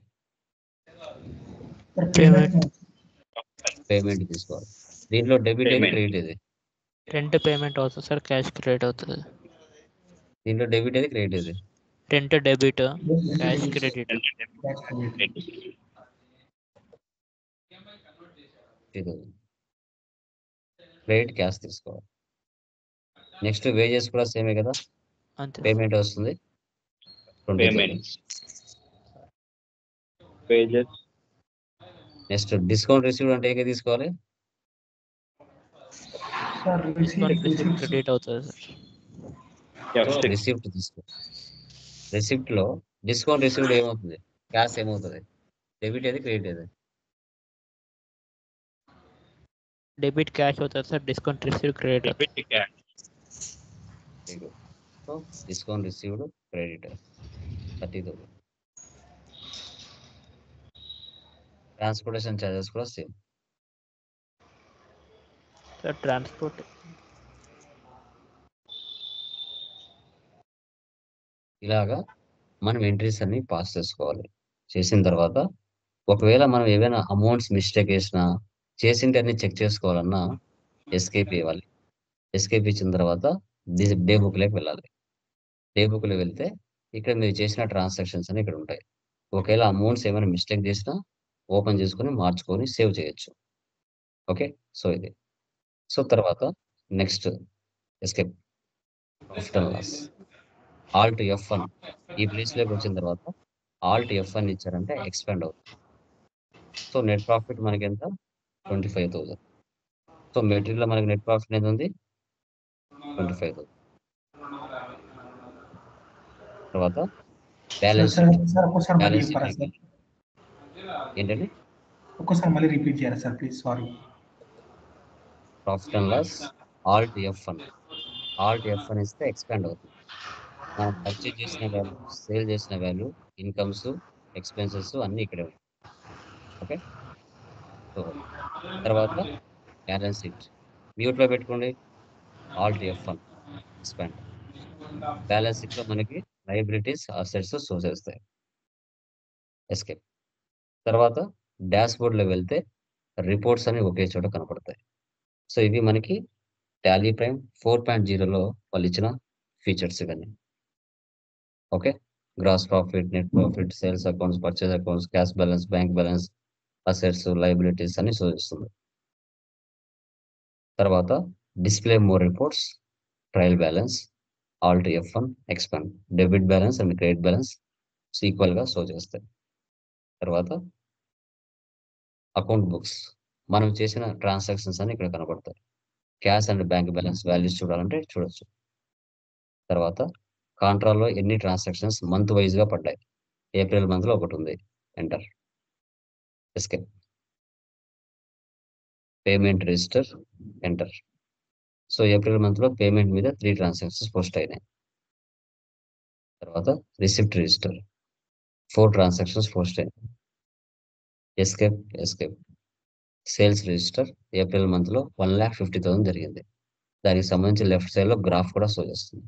[SPEAKER 1] పేమెంట్ తీసుకోవాలి. దీంట్లో డెబిట్ ఏది క్రెడిట్ ఏది?
[SPEAKER 5] రెంట్ పేమెంట్ అవుతుంది సార్, క్యాష్ క్రెడిట్ అవుతుంది.
[SPEAKER 1] దీంట్లో డెబిట్ ఏది క్రెడిట్ ఏది?
[SPEAKER 5] Rent debit, cash credit.
[SPEAKER 1] Credit cash తీసుకోవాలి. నెక్స్ట్ వేజెస్ కూడా సేమే కదా,
[SPEAKER 5] అంతే.
[SPEAKER 1] పేమెంట్ వస్తుంది 20,000. నెక్స్ట్ డిస్కౌంట్ రిసీవ్డ్ అంటే ఏకే తీసుకోవాలి?
[SPEAKER 2] సార్
[SPEAKER 5] డిస్కౌంట్ క్రెడిట్ అవుతుంది సార్.
[SPEAKER 1] రిసిప్ట్ తీసుకో. రిసిప్ట్ లో డిస్కౌంట్ రిసీవ్డ్ ఏమవుతుంది, క్యాష్ ఏమవుతుంది? డెబిట్ ఏది క్రెడిట్ ఏది?
[SPEAKER 5] డెబిట్ క్యాష్ అవుతుంది సార్, డిస్కౌంట్ రిసీవ్ క్రెడిట్ అవుతుంది.
[SPEAKER 1] So discount received credit 30,000. Transportation charges కూడా సేమ్.
[SPEAKER 5] సార్ ట్రాన్స్పోర్ట్
[SPEAKER 1] ఇలాగా మనం ఎంట్రీస్ అన్ని పాస్ చేసుకోవాలి. చేసిన తర్వాత ఒకవేళ మనం ఏవైనా అమౌంట్స్ మిస్టేక్ చేసినా చేసింటే అన్ని చెక్ చేసుకోవాలన్నా ఎస్కేప్ ఇవ్వాలి. ఎస్కేప్ ఇచ్చిన తర్వాత డే బుక్లోకి వెళ్ళాలి. డే బుక్లో వెళ్తే ఇక్కడ మీరు చేసిన ట్రాన్సాక్షన్స్ అని ఇక్కడ ఉంటాయి. ఒకవేళ అమౌంట్స్ ఏమైనా మిస్టేక్ చేసినా ఓపెన్ చేసుకొని మార్చుకొని సేవ్ చేయొచ్చు. ఓకే, సో ఇది. సో తర్వాత next escape, profit and loss, alt F1. ఈ ప్లేస్లోకి వచ్చిన తర్వాత ఆల్ట్ F1 ఇచ్చారంటే ఎక్స్పాండ్ అవుతుంది. సో నెట్ ప్రాఫిట్ మనకి ఎంత? 25,000. సో మెటీరియల్ మనకి నెట్ ప్రాఫిట్ ఎంత ఉంది? 25,000. తర్వాత బ్యాలెన్స్ ఏంటండి?
[SPEAKER 2] ఒక్కసారి మళ్ళీ రిపీట్ చేయాలి sir please. Sorry.
[SPEAKER 1] Profit and loss alt F1. Alt F1 ఇస్తే ఎక్స్పాండ్ అవుతుంది. మనం పర్చేజ్ చేసిన వాల్యూ, సేల్ చేసిన వాల్యూ, ఇన్కమ్స్, ఎక్స్పెన్సెస్ అన్నీ ఇక్కడే ఉంటాయి. ఓకే, సో తర్వాత బ్యాలెన్స్ షీట్ మ్యూట్లో పెట్టుకోండి. Alt F1 expand. బ్యాలెన్స్ షీట్లో మనకి లయబిలిటీస్, అసెట్స్ షో చేస్తాయి. ఎస్కేప్. తర్వాత డాష్ బోర్డ్లో వెళ్తే రిపోర్ట్స్ అని ఒకే చోట కనపడతాయి. సో ఇవి మనకి టాలీ ప్రైమ్ 4.0లో వాళ్ళు ఇచ్చిన ఫీచర్స్ ఇవన్నీ. Okay, gross profit, net profit, sales accounts, purchase accounts, cash balance, bank balance, assets, liabilities అని సూచిస్తుంది. తర్వాత display more reports, trial balance, alt F1, expand, debit balance and credit balance ఈక్వల్గా show చేస్తాయి. తర్వాత account books, మనం చేసిన transactions అని ఇక్కడ కనబడతాయి. Cash and bank balance values చూడాలంటే చూడొచ్చు. తర్వాత కాంట్రాలో ఎన్ని ట్రాన్సాక్షన్స్ మంత్ వైజ్గా పడ్డాయి. ఏప్రిల్ మంత్లో ఒకటి ఉంది, enter. Escape. Payment register, enter. So April మంత్లో పేమెంట్ మీద 3 ట్రాన్సాక్షన్స్ పోస్ట్ అయినాయి. తర్వాత రిసిప్ట్ రిజిస్టర్ 4 ట్రాన్సాక్షన్స్ పోస్ట్ అయినాయి. Escape, escape. Sales register April మంత్లో 1,50,000 జరిగింది. దానికి సంబంధించి లెఫ్ట్ సైడ్లో గ్రాఫ్ కూడా షో చేస్తుంది.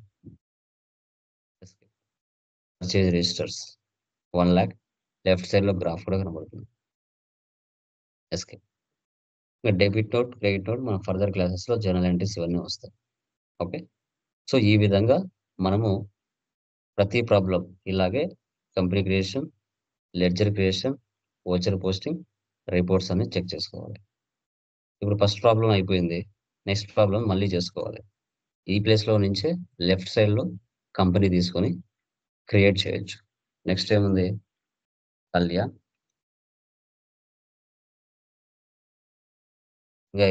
[SPEAKER 1] పర్చేజ్ రిజిస్టర్స్ 1 lakh, లెఫ్ట్ సైడ్లో గ్రాఫ్ కూడా కనబడుతుంది. ఎస్కేప్. ఇంకా డెబిట్ నోట్, క్రెడిట్ నోట్ మన ఫర్దర్ క్లాసెస్లో జర్నల్ ఎంట్రీస్ ఇవన్నీ వస్తాయి. ఓకే, సో ఈ విధంగా మనము ప్రతి ప్రాబ్లం ఇలాగే company creation, ledger creation, voucher posting, reports అన్ని చెక్ చేసుకోవాలి. ఇప్పుడు ఫస్ట్ ప్రాబ్లం అయిపోయింది, నెక్స్ట్ ప్రాబ్లం మళ్ళీ చేసుకోవాలి. ఈ ప్లేస్లో నుంచే లెఫ్ట్ సైడ్లో కంపెనీ తీసుకొని క్రియేట్ చేయొచ్చు. నెక్స్ట్ ఏముంది, కళ్యాణ్. ఇంకా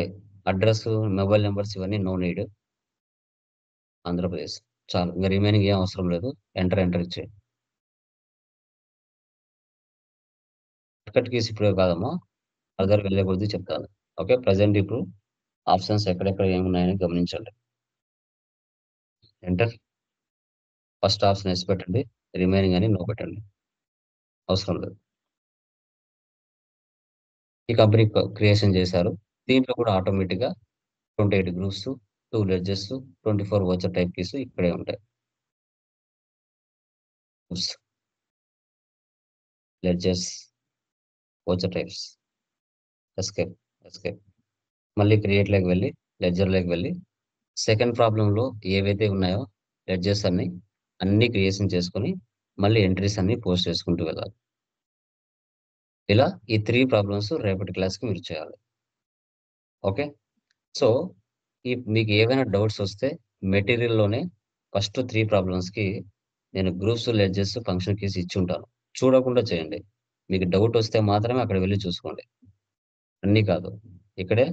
[SPEAKER 1] అడ్రస్, మొబైల్ నెంబర్స్ ఇవన్నీ నో నీడ్. ఆంధ్రప్రదేశ్ చాలు, ఇంకా రిమైనింగ్ ఏం అవసరం లేదు. ఎంటర్ ఎంటర్ ఇచ్చే. షార్ట్కట్ కీస్ ఇప్పుడు కాదమ్మా, ఫర్దర్ వెళ్ళే కొద్దీ చెప్తాను. ఓకే, ప్రజెంట్ ఇప్పుడు ఆప్షన్స్ ఎక్కడెక్కడ ఏమున్నాయని గమనించండి. ఎంటర్. ఫస్ట్ ఆప్షన్ ఎస్ పెట్టండి, రిమైనింగ్ అని నో పెట్టండి, అవసరం లేదు. ఈ కంపెనీ క్రియేషన్ చేశారు. దీంట్లో కూడా ఆటోమేటిక్గా 28 groups, 2 ledges, 24 voucher type keys ఇక్కడే ఉంటాయి. Ledges, voucher types. Escape, escape. మళ్ళీ క్రియేట్లోకి వెళ్ళి లెడ్జర్లోకి వెళ్ళి సెకండ్ ప్రాబ్లంలో ఏవైతే ఉన్నాయో లెడ్జెస్ అన్ని క్రియేషన్ చేసుకొని మళ్ళీ ఎంట్రీస్ అన్ని పోస్ట్ చేసుకుంటూ వెళ్ళాలి. ఇలా ఈ 3 ప్రాబ్లమ్స్ రేపటి క్లాస్కి మీరు చేయాలి. ఓకే, సో మీకు ఏవైనా డౌట్స్ వస్తే మెటీరియల్లోనే ఫస్ట్ 3 ప్రాబ్లమ్స్కి నేను గ్రూప్స్, లెడ్జెస్, ఫంక్షన్ కీస్ ఇచ్చి ఉంటాను. చూడకుండా చేయండి. మీకు డౌట్ వస్తే మాత్రమే అక్కడ వెళ్ళి చూసుకోండి, అన్నీ కాదు. ఇక్కడే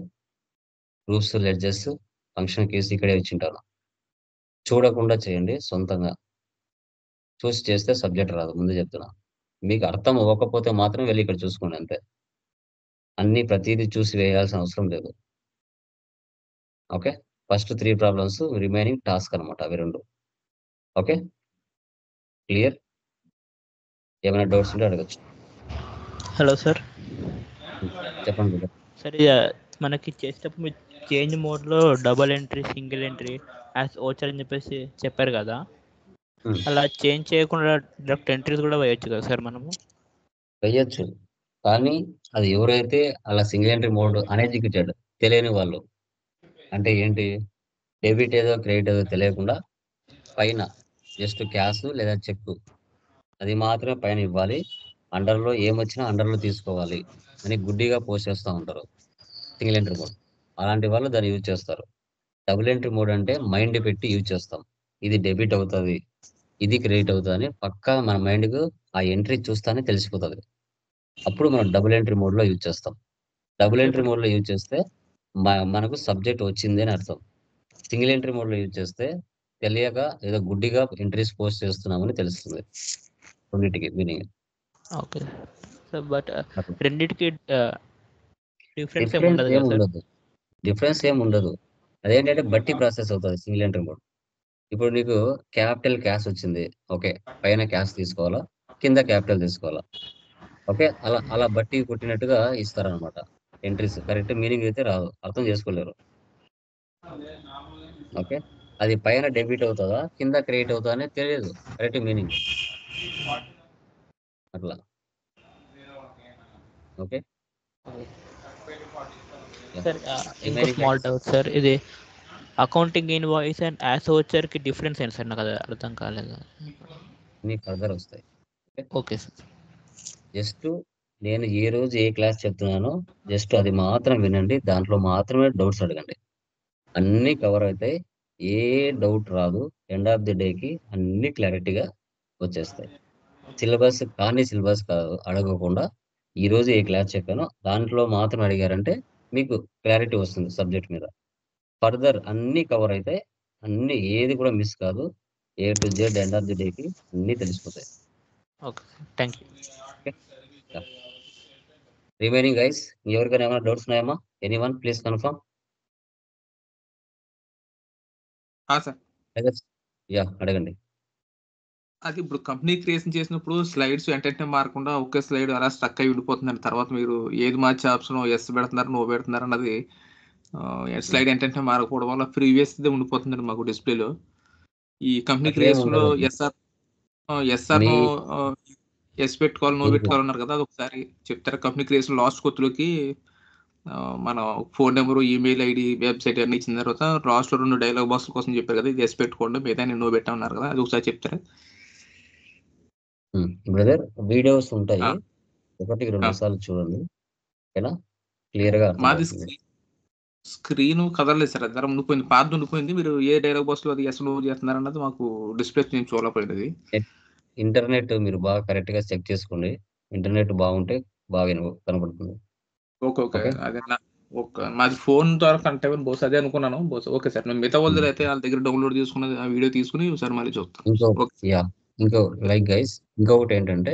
[SPEAKER 1] గ్రూప్స్, లెడ్జెస్, ఫంక్షన్ కీస్ ఇక్కడే ఇచ్చి ఉంటాను. చూడకుండా చేయండి, సొంతంగా చూసి చేస్తే సబ్జెక్ట్ రాదు. ముందు చెప్తున్నా, మీకు అర్థం అవ్వకపోతే మాత్రం వెళ్ళి ఇక్కడ చూసుకోండి అంతే. అన్ని ప్రతిదీ చూసి వేయాల్సిన అవసరం లేదు. Okay, first 3 problems, remaining task అనమాట అవి 2. Okay, clear? ఏమైనా డౌట్స్ ఉంటే అడగచ్చు.
[SPEAKER 5] Hello sir.
[SPEAKER 1] చెప్పండి బ్రదర్.
[SPEAKER 5] సరే, మనకి చేసేటప్పుడు మీరు చేంజ్ మోడ్లో double entry, single entry, as voucher అని చెప్పేసి చెప్పారు కదా, అలా చేంజ్ చేయకుండా డైరెక్ట్ ఎంట్రీస్ కూడా వేయొచ్చు కదా సార్ మనము?
[SPEAKER 1] వేయచ్చు, కానీ అది ఎవరైతే అలా సింగిల్ ఎంట్రీ మోడ్ అన్ఎడ్యుకేటెడ్, తెలియని వాళ్ళు, అంటే ఏంటి, డెబిట్ ఏదో క్రెడిట్ ఏదో తెలియకుండా పైన జస్ట్ క్యాష్ లేదా చెక్ అది మాత్రమే పైన ఇవ్వాలి, అండర్లో ఏమొచ్చినా అండర్లో తీసుకోవాలి అని గుడ్డిగా పోస్ట్ చేస్తూ ఉంటారు సింగిల్ ఎంట్రీ మోడ్. అలాంటి వాళ్ళు దాన్ని యూజ్ చేస్తారు. డబుల్ ఎంట్రీ మోడ్ అంటే మైండ్ పెట్టి యూజ్ చేస్తాం. ఇది డెబిట్ అవుతుంది, ఇది క్రెడిట్ అవుతుంది అని పక్కా మన మైండ్కు ఆ ఎంట్రీ చూస్తానే తెలిసిపోతుంది. అప్పుడు మనం డబుల్ ఎంట్రీ మోడ్లో యూజ్ చేస్తాం. డబుల్ ఎంట్రీ మోడ్లో యూజ్ చేస్తే మనకు సబ్జెక్ట్ వచ్చింది అని అర్థం. సింగిల్ ఎంట్రీ మోడ్లో యూజ్ చేస్తే తెలియక ఏదో గుడ్డిగా ఎంట్రీస్ పోస్ట్ చేస్తున్నామని తెలుస్తుంది రెండింటికి మీనింగ్.
[SPEAKER 5] ఓకే సార్, బట్ రెండింటికి డిఫరెన్స్
[SPEAKER 1] డిఫరెన్స్ ఏమి ఉండదు. అదేంటంటే బట్టి ప్రాసెస్ అవుతుంది సింగిల్ ఎంట్రీ మోడ్. ఇప్పుడు నీకు క్యాపిటల్ క్యాష్ వచ్చింది, ఓకే, పైన క్యాష్ తీసుకోవాలా, కింద క్యాపిటల్ తీసుకోవాలా, ఓకే, అలా అలా బట్టి కొట్టినట్టుగా ఇస్తారనమాట ఎంట్రీస్. కరెక్ట్ మీనింగ్ అయితే రాదు, అర్థం చేసుకోలేరు. ఓకే, అది పైన డెబిట్ అవుతుందా కింద క్రెడిట్ అవుతుందా అనేది తెలియదు కరెక్ట్ మీనింగ్. అట్లా ఓకే.
[SPEAKER 5] సార్ ఇంకో స్మాల్ డౌట్ సార్, ఇది accounting invoice and as voucher కి డిఫరెన్స్ ఏంటి సార్? నాకు అది అర్థం కాలేదు.
[SPEAKER 1] మీకు ఫర్దర్ వస్తాయి.
[SPEAKER 5] Okay sir.
[SPEAKER 1] జస్ట్ నేను ఏ రోజు ఏ క్లాస్ చెప్తున్నానో జస్ట్ అది మాత్రం వినండి, దాంట్లో మాత్రమే డౌట్స్ అడగండి, అన్నీ కవర్ అవుతాయి, ఏ డౌట్ రాదు. ఎండ్ ఆఫ్ ది డేకి అన్ని క్లారిటీగా వచ్చేస్తాయి. సిలబస్ కానీ సిలబస్ అడగకుండా ఈ రోజు ఏ క్లాస్ చెప్పానో దాంట్లో మాత్రం అడిగారంటే మీకు క్లారిటీ వస్తుంది సబ్జెక్ట్ మీద. ఫర్దర్ అన్ని కవర్ అవుతాయి, అన్ని ఏది కూడా మిస్ కాదు. A to Z end of the డేకి అన్ని తెలిసిపోతాయి.
[SPEAKER 5] Okay, thank you.
[SPEAKER 1] Remaining guys, ఎవరికైనా ఏమైనా డౌట్స్ ఉన్నాయమ్మా? Anyone please confirm.
[SPEAKER 6] Sir
[SPEAKER 1] yeah, అడగండి.
[SPEAKER 6] అది ఇప్పుడు కంపెనీ క్రియేషన్ చేసినప్పుడు స్లైడ్స్ వెంటనే మారకుండా ఒకే స్లైడ్ అలా స్టక్ అయి ఉండిపోతుందండి. తర్వాత మీరు ఏది మార్చే ఆప్షన్ ఎస్ పెడుతున్నారు, నో పెడుతున్నారు అన్నది స్లైడ్ వెంటనే మారకపోవడం వల్ల ప్రీవియస్ ఉండిపోతుందండి మాకు డిస్ప్లేలో. ఈ కంపెనీ క్రియేషన్ లో ఎస్ఆర్ నో ఎస్ పెట్టుకోవాలి, నో పెట్టుకోవాలన్నారు కదా, అది ఒకసారి చెప్తారా? కంపెనీ క్రియేషన్ లాస్ట్ కొత్తలోకి మన phone number, email ID, website అన్ని ఇచ్చిన తర్వాత లాస్ట్ లో 2 డైలాగ్ బాక్స్ కోసం చెప్పారు కదా, ఇది ఎస్ పెట్టుకోండి, మిగతా నేను నో పెట్టామన్నారు కదా, అది ఒకసారి చెప్తారా?
[SPEAKER 1] బ్రదర్, వీడియోస్ ఉంటాయి, 1-2 సార్లు చూడండి, ఓకేనా? క్లియర్ గా
[SPEAKER 6] మాది స్క్రీన్ కదలలేదు సార్, అది ఉండిపోయింది, పాత ఉండిపోయింది. మీరు ఏ డైలాగ్ బాక్స్ లో అది ఎస్ నో చేస్తున్నారు అన్నది మాకు డిస్ప్లే నేను చూడకపోయినది.
[SPEAKER 1] ఇంటర్నెట్ మీరు బాగా కరెక్ట్ గా చెక్ చేసుకోండి, ఇంటర్నెట్ బాగుంటే బాగా కనబడుతుంది.
[SPEAKER 6] ఓకే ఓకే, అదే మాది ఫోన్ ద్వారా కనెక్ట్ అయ్యి బహుశా అదే అనుకున్నాను. ఓకే సార్, మేము మిగతా వాళ్ళ అయితే వాళ్ళ దగ్గర డౌన్లోడ్ చేసుకున్నది ఆ వీడియో తీసుకుని ఒకసారి మళ్ళీ చూస్తాం.
[SPEAKER 1] ఇంకో లైక్ గైస్, ఇంకొకటి ఏంటంటే